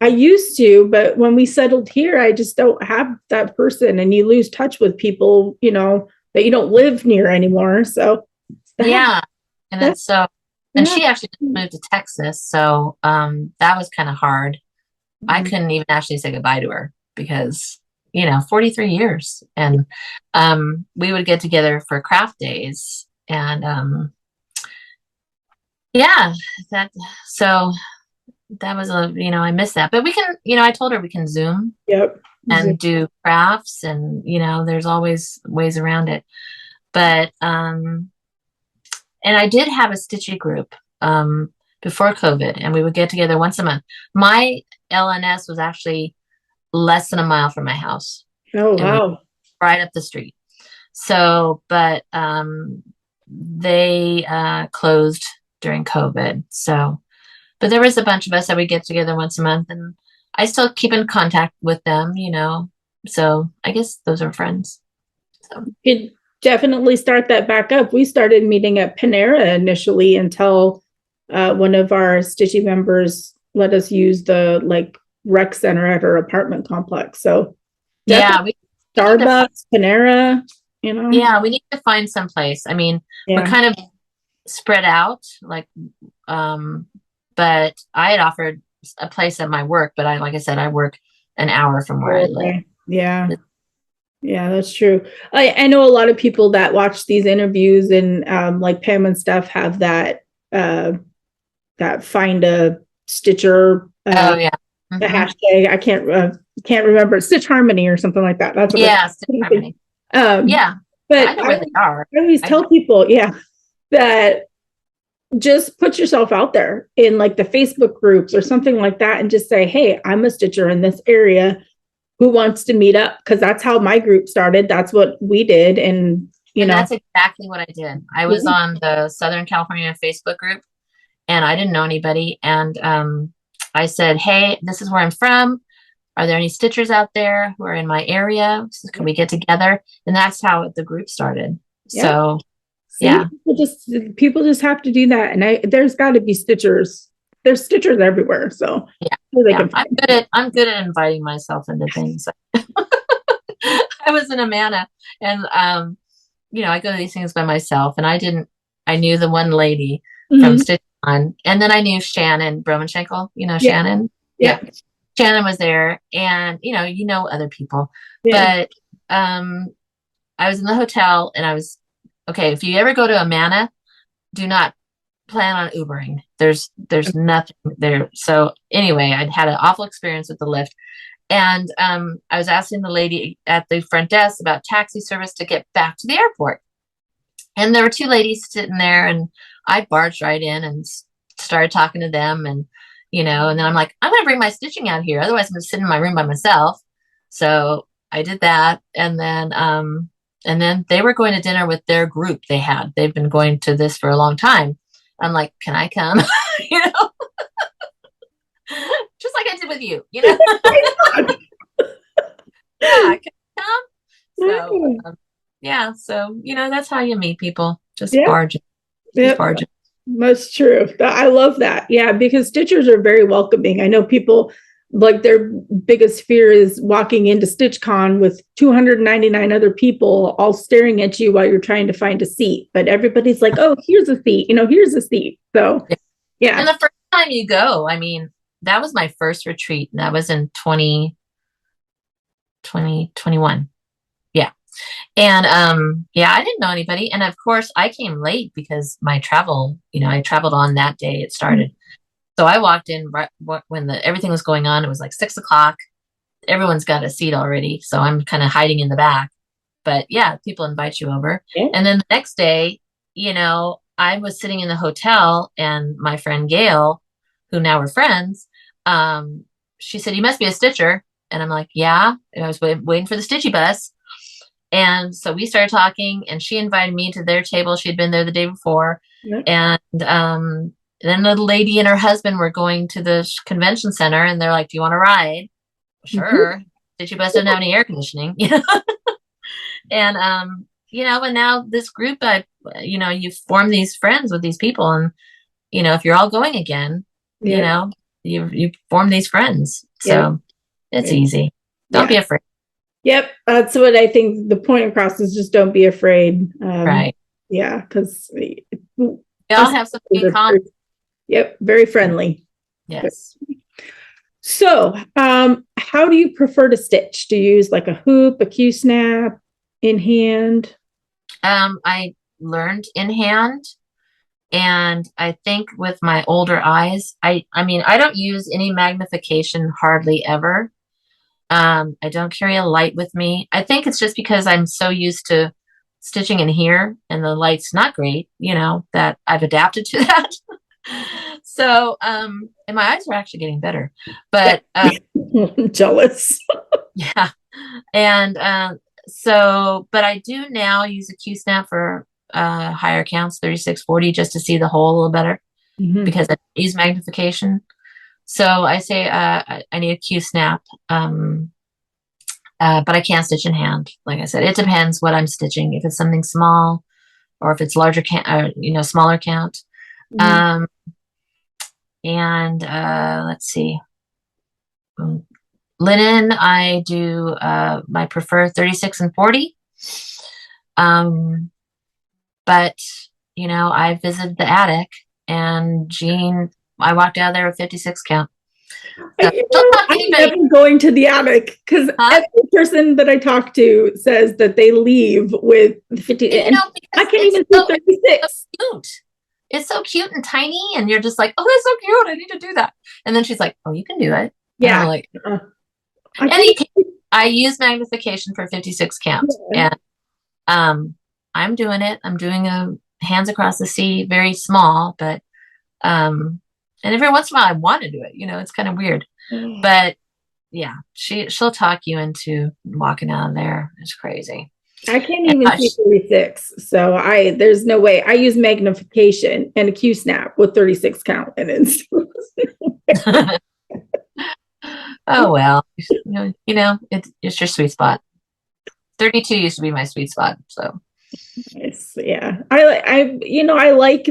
I used to, but when we settled here, I just don't have that person, and you lose touch with people, that you don't live near anymore. So yeah. And it's so, and she actually moved to Texas. So that was kind of hard. I couldn't even actually say goodbye to her because, 43 years. And we would get together for craft days. And so that was I miss that. But we can, I told her we can Zoom. Yep. And do crafts, and there's always ways around it. But and I did have a stitching group before COVID, and we would get together once a month. My LNS was actually less than a mile from my house. Oh, wow. Right up the street. So, but they closed during COVID. So, but there was a bunch of us that we get together once a month, and I still keep in contact with them, so I guess those are friends. So. You could definitely start that back up. We started meeting at Panera initially until one of our stitching members let us use the rec center at her apartment complex. So yeah, Starbucks, Panera, Yeah, we need to find some place. I mean, we're kind of spread out, but I had offered a place at my work, but like I said, I work an hour from where I live. Yeah. Yeah, that's true. I know a lot of people that watch these interviews and like Pam and stuff have that find a stitcher. The hashtag. I can't remember, Stitch Harmony or something like that. That's what Stitch Harmony. But I know where they are. I always tell people, that just put yourself out there in like the Facebook groups or something like that, and just say, hey, I'm a stitcher in this area. Who wants to meet up? Because that's how my group started. That's what we did. And that's exactly what I did. I was on the Southern California Facebook group, and I didn't know anybody. And I said, hey, this is where I'm from. Are there any stitchers out there who are in my area? So can we get together? And that's how the group started. Yeah. So, See, yeah. people just have to do that. And there's got to be stitchers. There's stitchers everywhere. So Yeah. they Yeah. can I'm good at inviting myself into things. I was in Amana, and I go to these things by myself, and I knew the one lady from Stitch On, and then I knew Shannon Bromenschenkel, Shannon. Yeah. Shannon was there, and other people. Yeah. But I was in the hotel, and I was okay. If you ever go to Amana, do not plan on Ubering. There's nothing there. So anyway, I'd had an awful experience with the lift. And I was asking the lady at the front desk about taxi service to get back to the airport. And there were two ladies sitting there, and I barged right in and started talking to them. And, and then I'm like, I'm going to bring my stitching out here. Otherwise, I'm going to sit in my room by myself. So I did that. And then they were going to dinner with their group they've been going to this for a long time. I'm like, can I come? Just like I did with you, Yeah, can I come? So, so, that's how you meet people. Just barging. Just barging. That's true. I love that. Yeah, because stitchers are very welcoming. I know people, like, their biggest fear is walking into StitchCon with 299 other people all staring at you while you're trying to find a seat. But everybody's like, oh, here's a seat, here's a seat. So, yeah. And the first time you go, that was my first retreat. And that was in 2021. Yeah. And I didn't know anybody. And of course, I came late because my travel, I traveled on that day it started. So I walked in right when everything was going on. It was like 6:00. Everyone's got a seat already. So I'm kind of hiding in the back. But yeah, people invite you over. Yeah. And then the next day, I was sitting in the hotel, and my friend Gail, who now we're friends, she said, you must be a stitcher. And I'm like, yeah. And I was waiting for the stitchy bus. And so we started talking, and she invited me to their table. She'd been there the day before. Yeah. And then the lady and her husband were going to the convention center, and they're like, do you want to ride? Sure. Stitchy bus doesn't have any air conditioning, And, and now this group, you form these friends with these people, and, if you're all going again, you form these friends. So it's easy. Don't be afraid. Yep. That's what I think the point across is, just don't be afraid. Right. Yeah. Cause we all have something in common. Yep. Very friendly. Yes. So, how do you prefer to stitch? Do you use like a hoop, a Q-snap, in hand? I learned in hand. And I think with my older eyes, I don't use any magnification hardly ever. I don't carry a light with me. I think it's just because I'm so used to stitching in here, and the light's not great, that I've adapted to that. So, and my eyes are actually getting better, but, I'm jealous. Yeah. And, but I do now use a Q-snap for, higher counts, 36-40, just to see the hole a little better, because I use magnification. So I say, I need a Q-snap, but I can't stitch in hand. Like I said, it depends what I'm stitching. If it's something small, or if it's larger count, smaller count. And let's see. Linen, I do, I prefer 36 and 40. But, I visited the attic, and Jean, I walked out of there with 56 count. So, I'm never going to the attic, because every person that I talk to says that they leave with 50. And I can't even do 36. So cute. It's so cute and tiny, and you're just like, oh, that's so cute. I need to do that. And then she's like, oh, you can do it. Yeah. And I'm like, I use magnification for 56 count, and I'm doing it. I'm doing a hands across the sea, very small, but and every once in a while I want to do it. It's kind of weird, but yeah, she'll talk you into walking out of there. It's crazy. I can't And even see 36. So there's no way. I use magnification and a Q snap with 36 count and it's oh well, it's your sweet spot. 32 used to be my sweet spot. So nice. Yeah. I like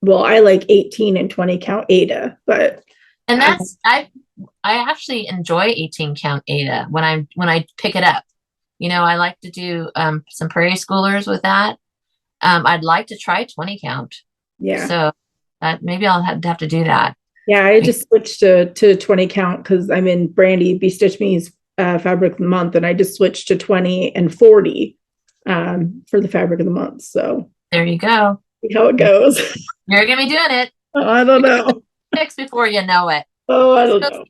I like 18 and 20 count Ada, but and I actually enjoy 18 count Ada when I pick it up. I like to do some prairie schoolers with that. I'd like to try 20 count. yeah. So maybe I'll have to do that. Yeah, I just switched to 20 count because I'm in Brandy Be Stitch Me's fabric of the month, and I just switched to 20 and 40 for the fabric of the month. So there you go. See how it goes. You're gonna be doing it. Oh, I don't know. Fix before you know it. Oh, I don't know.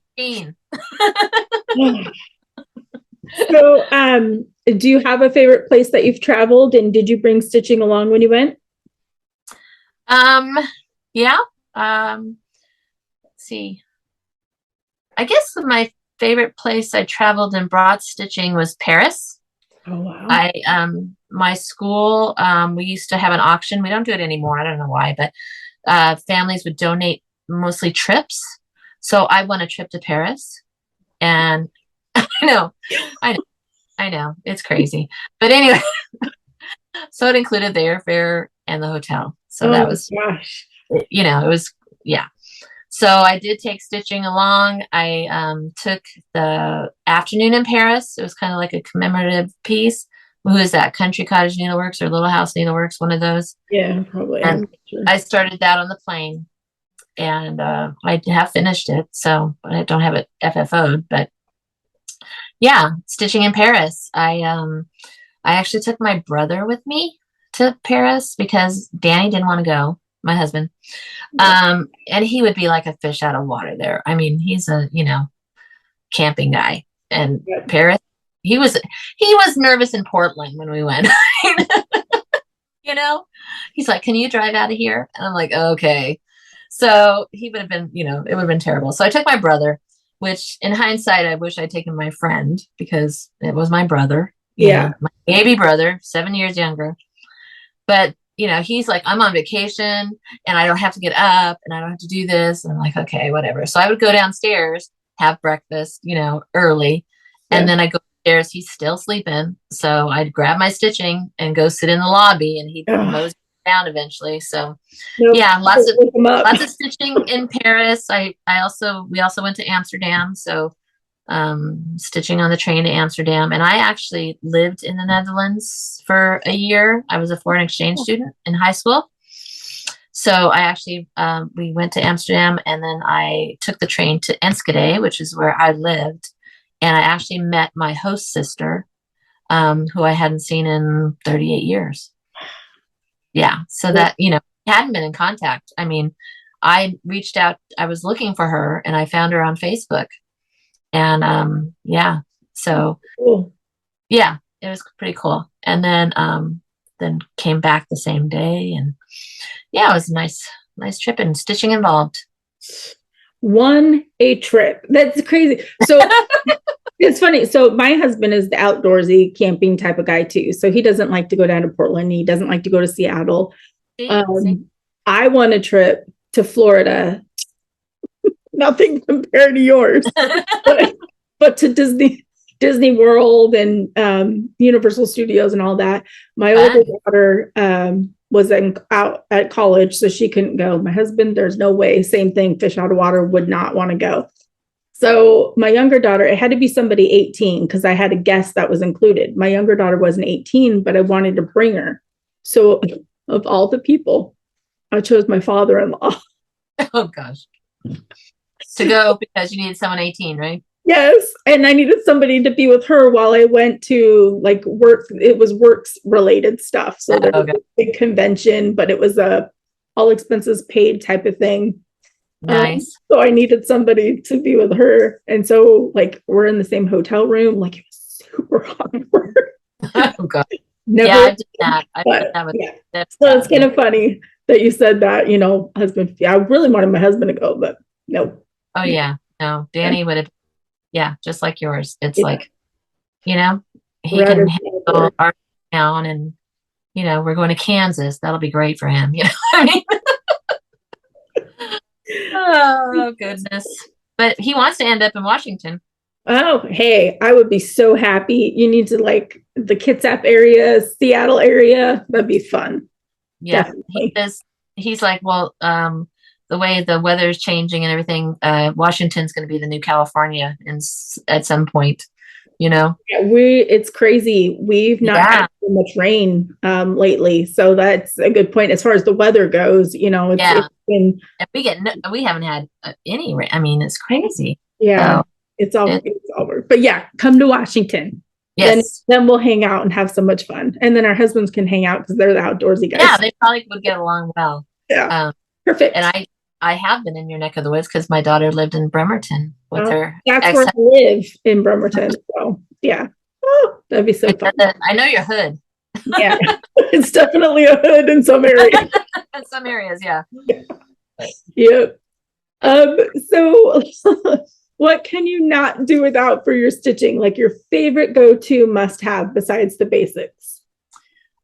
So, do you have a favorite place that you've traveled, and did you bring stitching along when you went? Yeah. Let's see. I guess my favorite place I traveled and brought stitching was Paris. Oh wow. My school, we used to have an auction. We don't do it anymore. I don't know why, but families would donate mostly trips. So I won a trip to Paris, and I know, it's crazy. But anyway, so it included the airfare and the hotel. So that was, gosh. it was, yeah. So I did take stitching along. I took the afternoon in Paris. It was kind of like a commemorative piece. Who is that? Country Cottage Needleworks or Little House Needleworks, one of those. Yeah, probably. And sure. I started that on the plane, and I have finished it. So I don't have it FFO'd, but yeah, stitching in Paris. I actually took my brother with me to Paris because Danny didn't want to go, my husband. And he would be like a fish out of water there. I mean, he's a, camping guy. And Paris, he was nervous in Portland when we went. He's like, "Can you drive out of here?" And I'm like, "Okay." So he would have been, it would have been terrible. So I took my brother, which in hindsight, I wish I'd taken my friend because it was my brother. My baby brother, 7 years younger. But, he's like, "I'm on vacation and I don't have to get up and I don't have to do this." And I'm like, "Okay, whatever." So I would go downstairs, have breakfast, early. And then I go upstairs. He's still sleeping. So I'd grab my stitching and go sit in the lobby, and he'd mosey down eventually. So yeah, lots of stitching in Paris. We also went to Amsterdam. So stitching on the train to Amsterdam. And I actually lived in the Netherlands for a year. I was a foreign exchange student in high school. So I actually, we went to Amsterdam, and then I took the train to Enschede, which is where I lived. And I actually met my host sister, who I hadn't seen in 38 years. Yeah. So that, hadn't been in contact. I mean, I reached out, I was looking for her, and I found her on Facebook. And yeah, so cool. Yeah, it was pretty cool. And then came back the same day, and yeah, it was a nice trip and stitching involved. A trip. That's crazy. So it's funny. So my husband is the outdoorsy camping type of guy too. So he doesn't like to go down to Portland. He doesn't like to go to Seattle. I won a trip to Florida. Nothing compared to yours, but to Disney World and Universal Studios and all that. My older daughter was out at college, so she couldn't go. My husband, there's no way. Same thing, fish out of water, would not want to go. So my younger daughter, it had to be somebody 18 because I had a guest that was included. My younger daughter wasn't 18, but I wanted to bring her. So of all the people, I chose my father-in-law. Oh gosh. To go because you needed someone 18, right? Yes. And I needed somebody to be with her while I went to like work. It was works related stuff. So there was a big convention, but it was a all expenses paid type of thing. Nice. So I needed somebody to be with her. And so like we're in the same hotel room, like it was super awkward. Oh God. Never, yeah, I did that. So it's kind of funny that you said that, husband. Yeah, I really wanted my husband to go, but no. Oh yeah. No, Danny would have. Yeah, just like yours. It's like, he can all our town, and we're going to Kansas. That'll be great for him. I mean, oh goodness. But he wants to end up in Washington. Oh, hey, I would be so happy. You need to like the Kitsap area, Seattle area. That'd be fun. Yeah. Definitely. He's like, well, the way the weather is changing and everything, Washington's going to be the new California at some point, Yeah, it's crazy. We've not had so much rain lately, so that's a good point as far as the weather goes. It's been we haven't had any rain. I mean, it's crazy. So, it's over. But yeah, come to Washington. Yes. Then we'll hang out and have so much fun. And then our husbands can hang out because they're the outdoorsy guys. Yeah, they probably would get along well. Yeah. Perfect. And I have been in your neck of the woods because my daughter lived in Bremerton with her. That's where I live, in Bremerton. So yeah. Oh, that'd be so fun. I know your hood. Yeah. It's definitely a hood in some areas. In some areas, yeah. Yep. So what can you not do without for your stitching? Like your favorite go-to must-have besides the basics?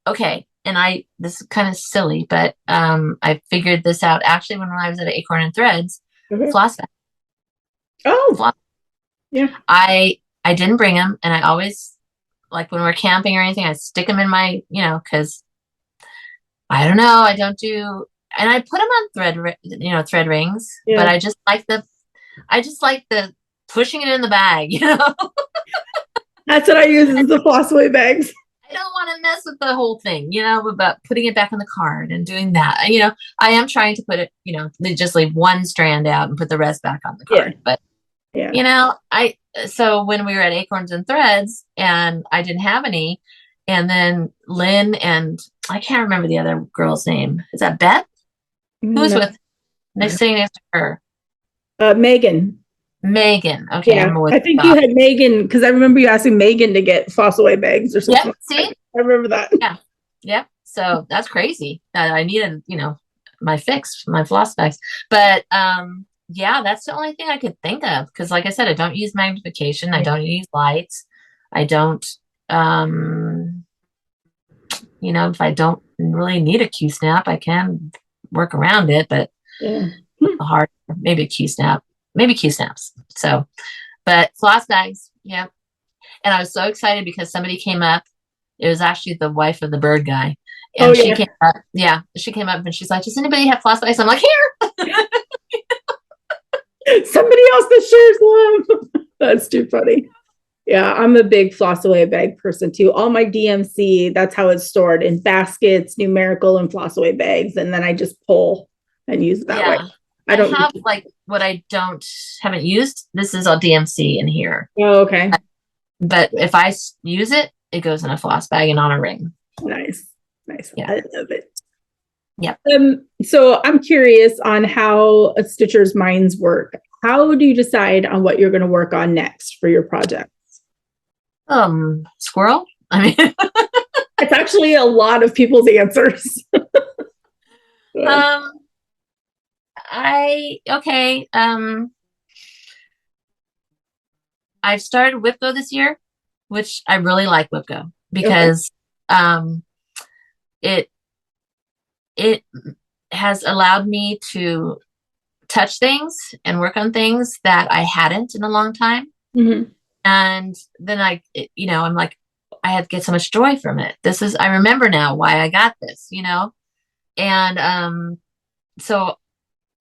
Okay. And this is kind of silly, but I figured this out actually when I was at Acorn and Threads. Floss bags. Oh, yeah. I didn't bring them, and I always, like when we're camping or anything, I stick them in my, because I don't know, I don't do, and I put them on thread rings, but I just like the pushing it in the bag, That's what I use as the Flossaway bags. I don't want to mess with the whole thing, about putting it back in the card and doing that. I am trying to put it, they just leave one strand out and put the rest back on the card. But, so when we were at Acorns and Threads and I didn't have any, and then Lynn and I can't remember the other girl's name. Is that Beth? Who's sitting next to her? Megan. Megan. Okay. Yeah, I think you had Megan because I remember you asking Megan to get Flossaway bags or something. Yep, see? I remember that. Yeah. Yep. So that's crazy. I needed, my floss bags. But that's the only thing I could think of. Because like I said, I don't use magnification. I don't use lights. I don't if I don't really need a Q snap, I can work around it, but hard, maybe a Q snap. Maybe Q snaps. So, but floss bags, yeah. And I was so excited because somebody came up. It was actually the wife of the bird guy. And she came up. Yeah. She came up and she's like, does anybody have floss bags? I'm like, here. Somebody else that shares them. That's too funny. Yeah. I'm a big Flossaway bag person too. All my DMC, that's how it's stored in baskets, numerical and Flossaway bags. And then I just pull and use it that way. I don't have like what I haven't used. This is all DMC in here. Oh, okay. But if I use it, it goes in a floss bag and on a ring. Nice. Yeah. I love it. Yeah. So I'm curious on how a stitcher's minds work. How do you decide on what you're going to work on next for your projects? Squirrel. I mean, it's actually a lot of people's answers. I've started WIPGO this year, which I really like WIPGO because it has allowed me to touch things and work on things that I hadn't in a long time. Mm-hmm. And then I'm like, I had to get so much joy from it. I remember now why I got this, and so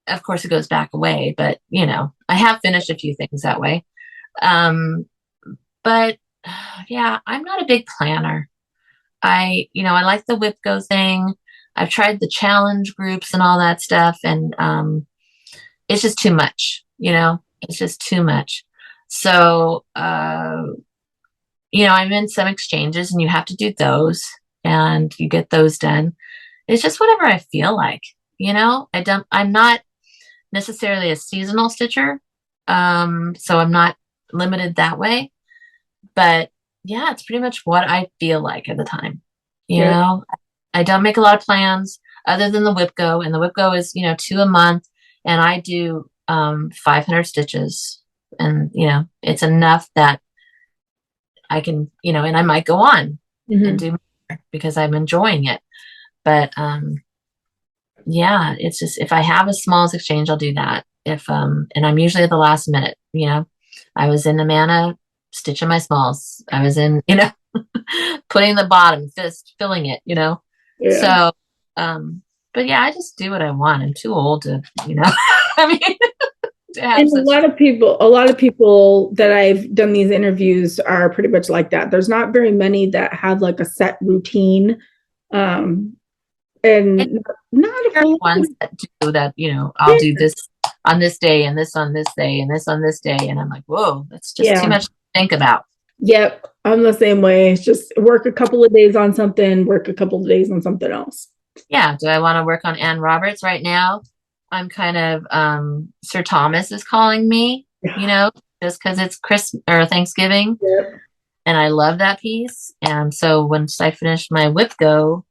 of course it goes back away, but I have finished a few things that way. But yeah, I'm not a big planner. I like the WIPGO thing. I've tried the challenge groups and all that stuff, and it's just too much, it's just too much. So, I'm in some exchanges and you have to do those and you get those done. It's just whatever I feel like, I'm not necessarily a seasonal stitcher. So I'm not limited that way, but yeah, it's pretty much what I feel like at the time. I don't make a lot of plans other than the WIPGO, and the WIPGO is, 2 a month, and I do 500 stitches, and it's enough that I can, and I might go on, and do more because I'm enjoying it. But yeah, it's just if I have a smalls exchange, I'll do that. If and I'm usually at the last minute, you know. I was in Amana stitching my smalls. I was in, you know, putting the bottom, fist filling it, you know. Yeah. So but yeah, I just do what I want. I'm too old to, you know, I mean to have And such a lot of people that I've done these interviews are pretty much like that. There's not very many that have like a set routine. And not a whole ones that do that, you know, I'll do this on this day and this on this day and this on this day. And I'm like, whoa, that's just too much to think about. Yep. I'm the same way. It's just work a couple of days on something, work a couple of days on something else. Yeah. Do I want to work on Ann Roberts right now? I'm kind of Sir Thomas is calling me, you know, just because it's Christmas or Thanksgiving. Yep. And I love that piece. And so once I finished my whip go,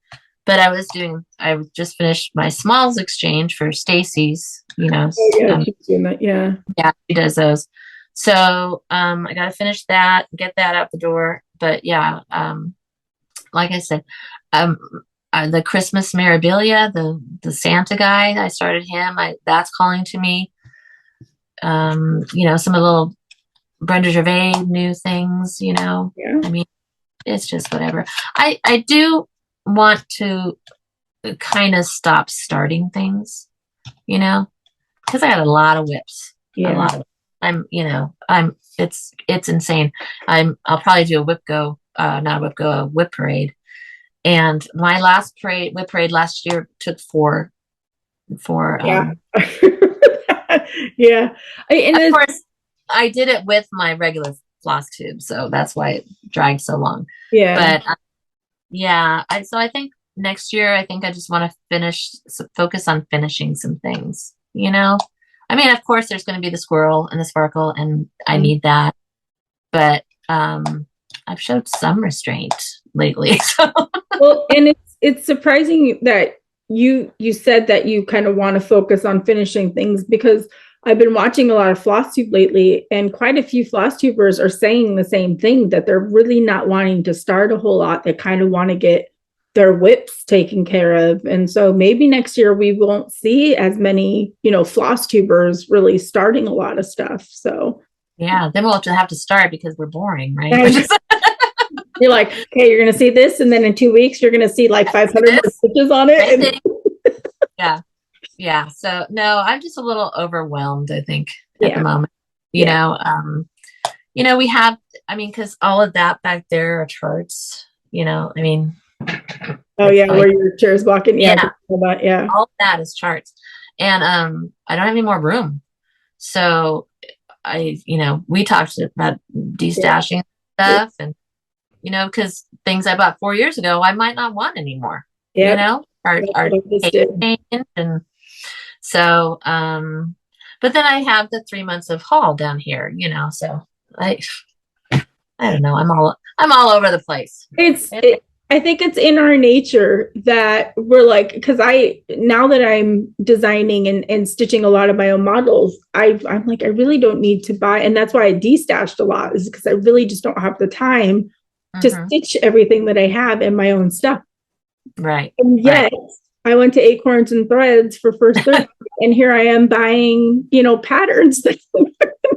but I just finished my smalls exchange for Stacy's, you know. She's doing that. Yeah. Yeah, she does those. So I got to finish that, get that out the door. But yeah, like I said, the Christmas memorabilia, the Santa guy, I started him. That's calling to me. You know, some of the little Brenda Gervais new things, you know. Yeah. I mean, it's just whatever. I do want to kind of stop starting things, you know, because I got a lot of whips. Yeah. A lot of it's insane. I'll probably do a whip go, not a whip go, a whip parade. And my last whip parade last year took four. Yeah. Yeah. Of course, I did it with my regular floss tube, so that's why it dragged so long. Yeah. But yeah, so I think next year, I think I just want to focus on finishing some things, you know? I mean, of course, there's going to be the squirrel and the sparkle, and I need that. But I've showed some restraint lately. So. Well, and it's surprising that you said that you kind of want to focus on finishing things, because I've been watching a lot of floss tube lately, and quite a few floss tubers are saying the same thing, that they're really not wanting to start a whole lot. They kind of want to get their whips taken care of. And so maybe next year we won't see as many, you know, floss tubers really starting a lot of stuff. So yeah, then we'll have to start because we're boring, right? You're like, okay, you're going to see this, and then in 2 weeks you're going to see like 500 more stitches on it. Yeah. So no, I'm just a little overwhelmed, I think, at the moment. You know, we have, I mean, because all of that back there are charts, you know, I mean. Oh yeah, like, where your chair's walking. Yeah. All that is charts. And I don't have any more room. So we talked about destashing stuff, and you know, because things I bought 4 years ago, I might not want anymore. You know, are changed, and so but then I have the 3 months of haul down here, you know, so I don't know. I'm all over the place. I think it's in our nature that we're like, because now that I'm designing and stitching a lot of my own models, I'm like, I really don't need to buy. And that's why I destashed a lot, is because I really just don't have the time to stitch everything that I have in my own stuff. Right. And yet I went to Acorns and Threads for first 30, and here I am buying, you know, patterns that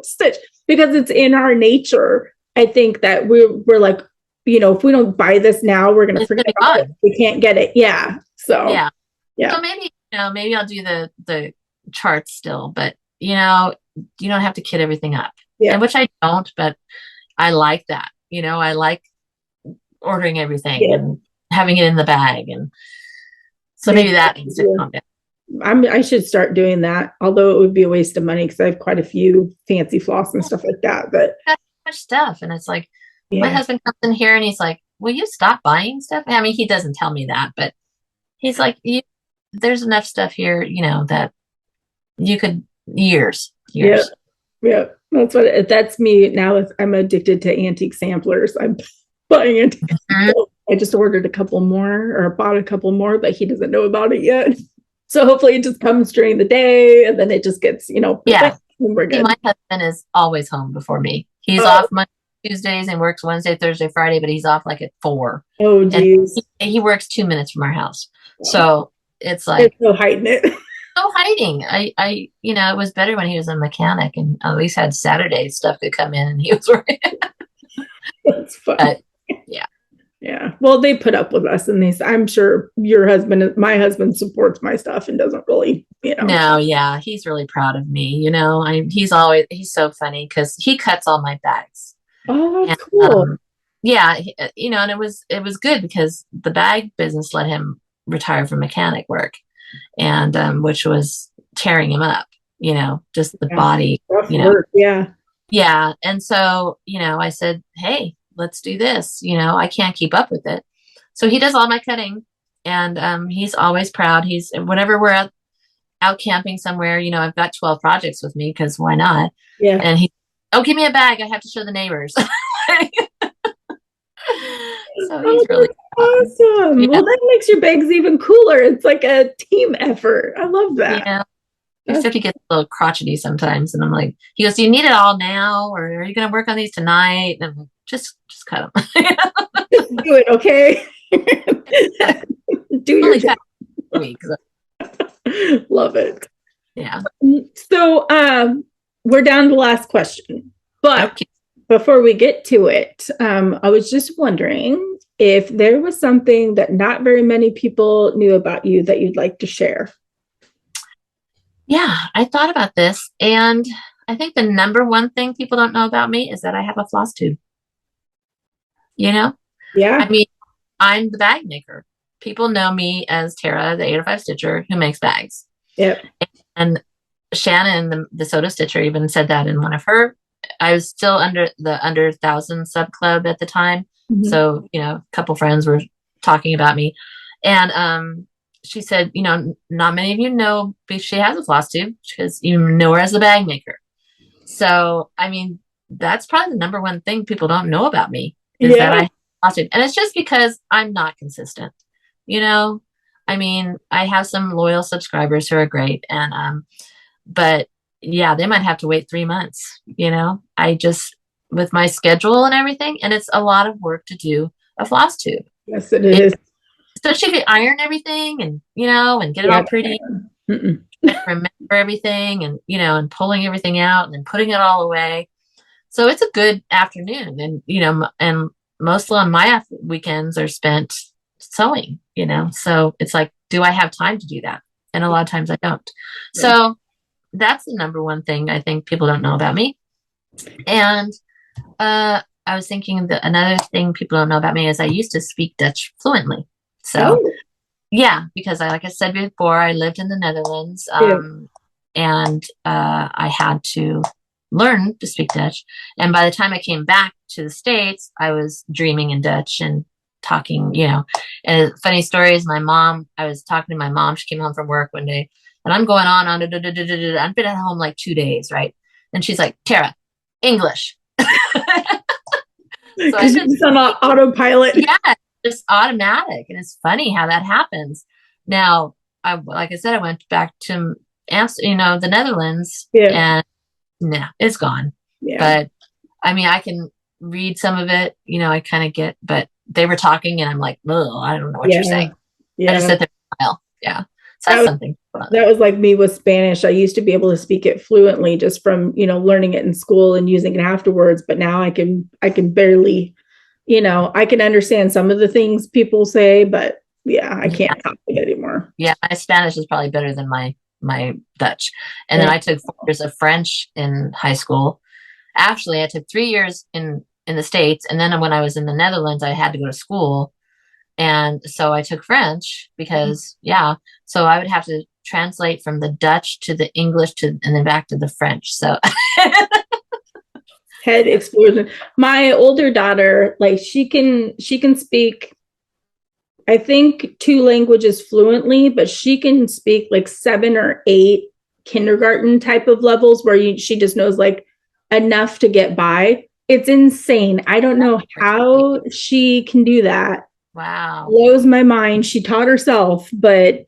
stitch, because it's in our nature. I think that we're like, you know, if we don't buy this now, we're going to forget about it. We can't get it. Yeah. So, yeah. So maybe, you know, maybe I'll do the charts still, but you know, you don't have to kit everything up. Yeah. And which I don't, but I like that. You know, I like ordering everything and having it in the bag. And so maybe that needs to come down. I should start doing that, although it would be a waste of money because I have quite a few fancy floss and stuff like that. But that's so much stuff. And it's like, my husband comes in here and he's like, will you stop buying stuff? I mean, he doesn't tell me that, but he's like, there's enough stuff here, you know, that you could years. Yeah. That's me now. I'm addicted to antique samplers. I'm buying it. I just ordered a couple more, or bought a couple more, but he doesn't know about it yet. So hopefully it just comes during the day, and then it just gets, you know, yeah. And we're good. My husband is always home before me. He's off Monday, Tuesdays and works Wednesday, Thursday, Friday, but he's off like at 4. Oh, And geez. he works 2 minutes from our house. So it's There's like no hiding it. no hiding. It was better when he was a mechanic and at least had Saturday stuff could come in and he was working. That's fun. But, yeah. Yeah. Well, they put up with us and I'm sure my husband supports my stuff and doesn't really, No, yeah, he's really proud of me. He's so funny because he cuts all my bags. Oh, that's And, cool. yeah, and it was good because the bag business let him retire from mechanic work, and which was tearing him up. Just the body. Rough work. Yeah. Yeah, and so I said, hey, let's do this. I can't keep up with it, so he does all my cutting, and he's always proud. Whenever we're out camping somewhere, I've got 12 projects with me because why not? Yeah. And give me a bag. I have to show the neighbors. So he's really awesome. Yeah. Well, that makes your bags even cooler. It's like a team effort. I love that. Yeah. Except he gets a little crotchety sometimes. And I'm like, he goes, do you need it all now? Or are you going to work on these tonight? And I'm like, just cut them. Just do it, okay? Do your job. Weeks. Love it. Yeah. So we're down to the last question. But before we get to it, I was just wondering if there was something that not very many people knew about you that you'd like to share. Yeah, I thought about this, and I think the number one thing people don't know about me is that I have a floss tube. Yeah. I mean, I'm the bag maker. People know me as Tara, the 805 Stitcher, who makes bags. Yep. And Shannon, the Soda Stitcher, even said that in one of her. I was still under the under 1,000 sub club at the time. Mm-hmm. So, a couple friends were talking about me. And she said, not many of you know she has a floss tube because you know her as the bag maker. So, I mean, that's probably the number one thing people don't know about me is that I have a floss tube. And it's just because I'm not consistent. I mean, I have some loyal subscribers who are great. And, but yeah, they might have to wait 3 months, I just, with my schedule and everything, and it's a lot of work to do a floss tube. Yes, it is. Especially if you iron everything and, and get it all pretty, remember everything and, and pulling everything out and then putting it all away. So it's a good afternoon. And, and most of my weekends are spent sewing, so it's like, do I have time to do that? And a lot of times I don't. So that's the number one thing I think people don't know about me. And I was thinking that another thing people don't know about me is I used to speak Dutch fluently. So yeah, because like I said before, I lived in the Netherlands, and I had to learn to speak Dutch. And by the time I came back to the States, I was dreaming in Dutch and talking, and funny story is I was talking to my mom. She came home from work one day and I'm going on. I've been at home like 2 days. Right. And she's like, Tara, English. So I just on autopilot. Yeah, just automatic. And it's funny how that happens. Now, like I said, I went back to the Netherlands, and it's gone. Yeah. But I mean, I can read some of it. I kind of get, but they were talking, and I'm like, oh, I don't know what you're saying. Yeah. I just sit there and smile. Yeah. So that's something fun. That was like me with Spanish. I used to be able to speak it fluently just from, learning it in school and using it afterwards. But now I can barely, I can understand some of the things people say, but I can't talk it anymore. Yeah. My Spanish is probably better than my Dutch. And then I took 4 years of French in high school. Actually, I took 3 years in the States. And then when I was in the Netherlands, I had to go to school. And so I took French because, so I would have to translate from the Dutch to the English and then back to the French. So head explosion. My older daughter, like she can speak, I think 2 languages fluently, but she can speak like 7 or 8 kindergarten type of levels where she just knows like enough to get by. It's insane. I don't know how she can do that. Wow. Blows my mind. She taught herself, but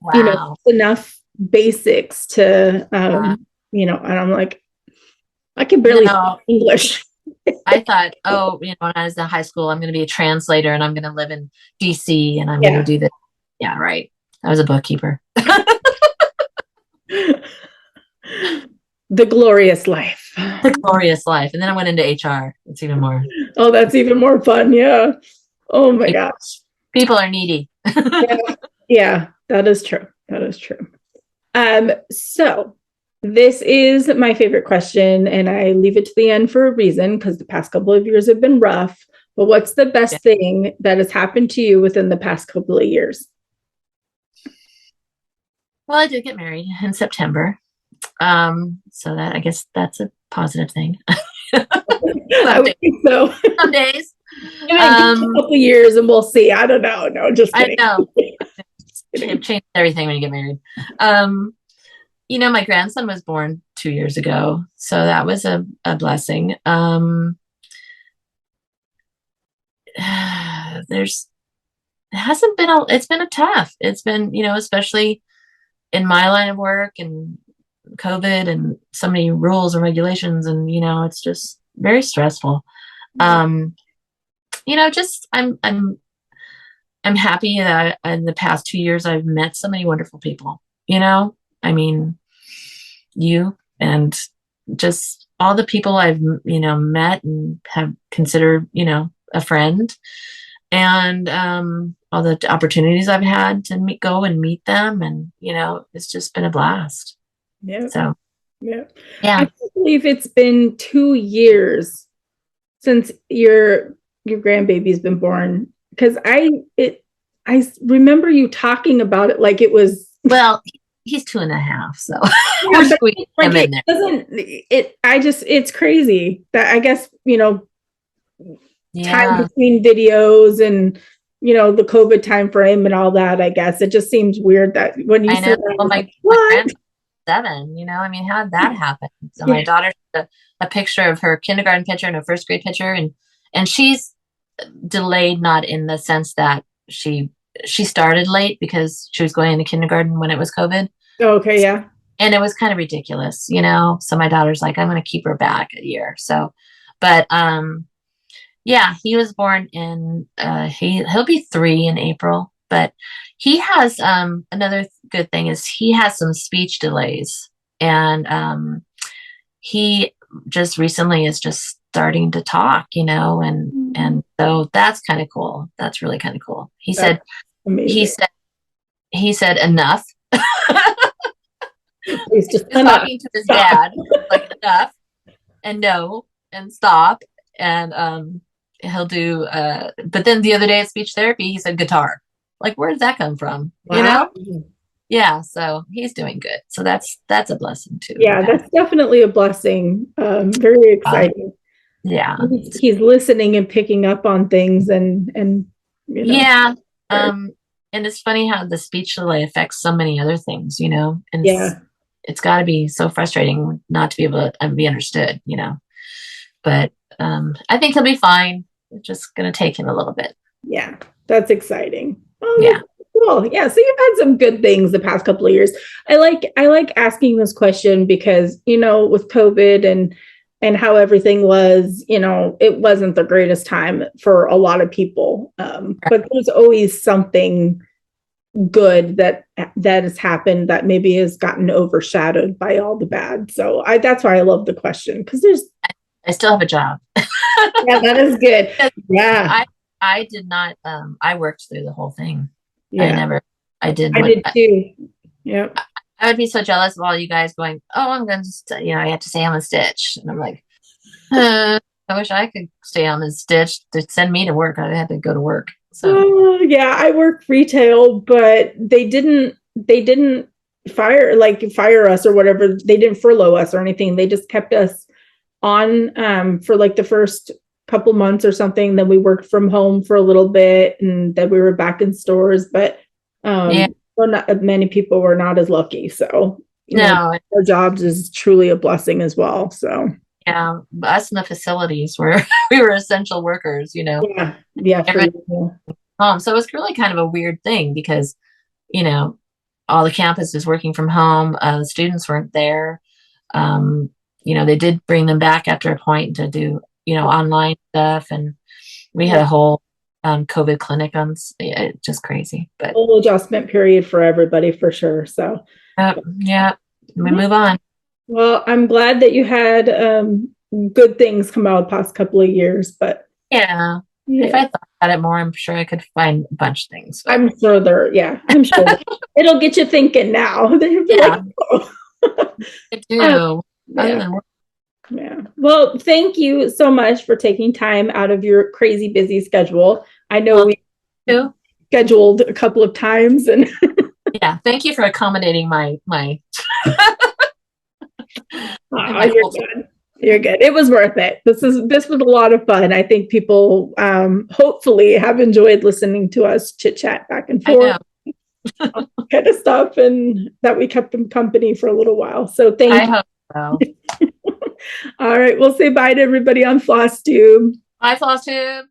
enough basics to and I'm like, I can barely speak English. I thought, oh, when I was in high school, I'm going to be a translator and I'm going to live in DC and I'm going to Yeah. do this. Yeah, right. I was a bookkeeper. The glorious life. The glorious life. And then I went into HR. It's even more. Oh, that's even more fun. Yeah. Oh my gosh. People are needy. Yeah. Yeah, that is true. That is true. So this is my favorite question, and I leave it to the end for a reason because the past couple of years have been rough. But what's the best thing that has happened to you within the past couple of years? Well, I did get married in September. So that I guess that's a positive thing. I would think so. Some days. Give it a couple of years and we'll see. I don't know. No, just kidding. I know. It changed everything when you get married. My grandson was born 2 years ago, so that was a blessing. It's been a tough. It's been, especially in my line of work and COVID and so many rules and regulations, and it's just very stressful. Just I'm happy that in the past 2 years I've met so many wonderful people. I mean, you and just all the people I've met and have considered a friend, and all the opportunities I've had to go and meet them, and it's just been a blast. Yeah. So yeah. Yeah. I can't believe it's been 2 years since your grandbaby's been born. Because I remember you talking about it like it was. Well, he's 2.5, so yeah, we're squeezing him in there. It's crazy that I guess Yeah. time between videos and the COVID time frame and all that. I guess it just seems weird that when you said that, well, my grandson's 7. I mean, how did that happen? So my daughter took a picture of her kindergarten picture and her first grade picture, and she's delayed, not in the sense that she started late because she was going into kindergarten when it was COVID. Okay, yeah. And it was kind of ridiculous, so my daughter's like, I'm going to keep her back a year. So, but yeah, he was born in he'll be 3 in April, but he has another good thing is he has some speech delays, and he just recently is just starting to talk, and so that's kind of cool. That's really kind of cool. He said enough. He's just talking to his dad, like enough and no and stop, and he'll do but then the other day at speech therapy he said guitar. Like, where did that come from? Wow. Yeah, so he's doing good. So that's a blessing too. Yeah, that's definitely a blessing. Very exciting. Yeah, he's listening and picking up on things, and yeah. And it's funny how the speech delay affects so many other things, and it's got to be so frustrating not to be able to be understood, but I think he'll be fine. It's just going to take him a little bit. Yeah, that's exciting. Oh, yeah. Cool. Yeah. So you've had some good things the past couple of years. I like asking this question because, with COVID and how everything was, it wasn't the greatest time for a lot of people. But there's always something good that has happened that maybe has gotten overshadowed by all the bad. So that's why I love the question, because I still have a job. Yeah, that is good. Yeah. I did not, I worked through the whole thing. Yeah. I did too. Yeah. I would be so jealous of all you guys going, oh, I'm going to, I have to stay home and stitch. And I'm like, I wish I could stay home and stitch. To send me to work, I had to go to work. So yeah, I work retail, but they didn't fire us or whatever. They didn't furlough us or anything. They just kept us on for like the first couple months or something. Then we worked from home for a little bit, and then we were back in stores. But not many people were not as lucky. So our jobs is truly a blessing as well. So yeah, us in the facilities where we were essential workers, Yeah. So it was really kind of a weird thing because, all the campus is working from home. The students weren't there. They did bring them back after a point to do, online stuff, and we had a whole COVID clinic on. It's just crazy, but whole adjustment period for everybody for sure. So yeah, we move on. Well, I'm glad that you had good things come out the past couple of years, but yeah. If I thought about it more, I'm sure I could find a bunch of things. But. I'm sure it'll get you thinking now. Yeah. It do. Yeah. Well, thank you so much for taking time out of your crazy busy schedule. I know we scheduled a couple of times, and yeah, thank you for accommodating my you're good. You're good. It was worth it. This was a lot of fun. I think people hopefully have enjoyed listening to us chit chat back and forth, kind of stuff, and that we kept them company for a little while. So thank you. I hope so. All right, we'll say bye to everybody on Flosstube. Bye, Flosstube.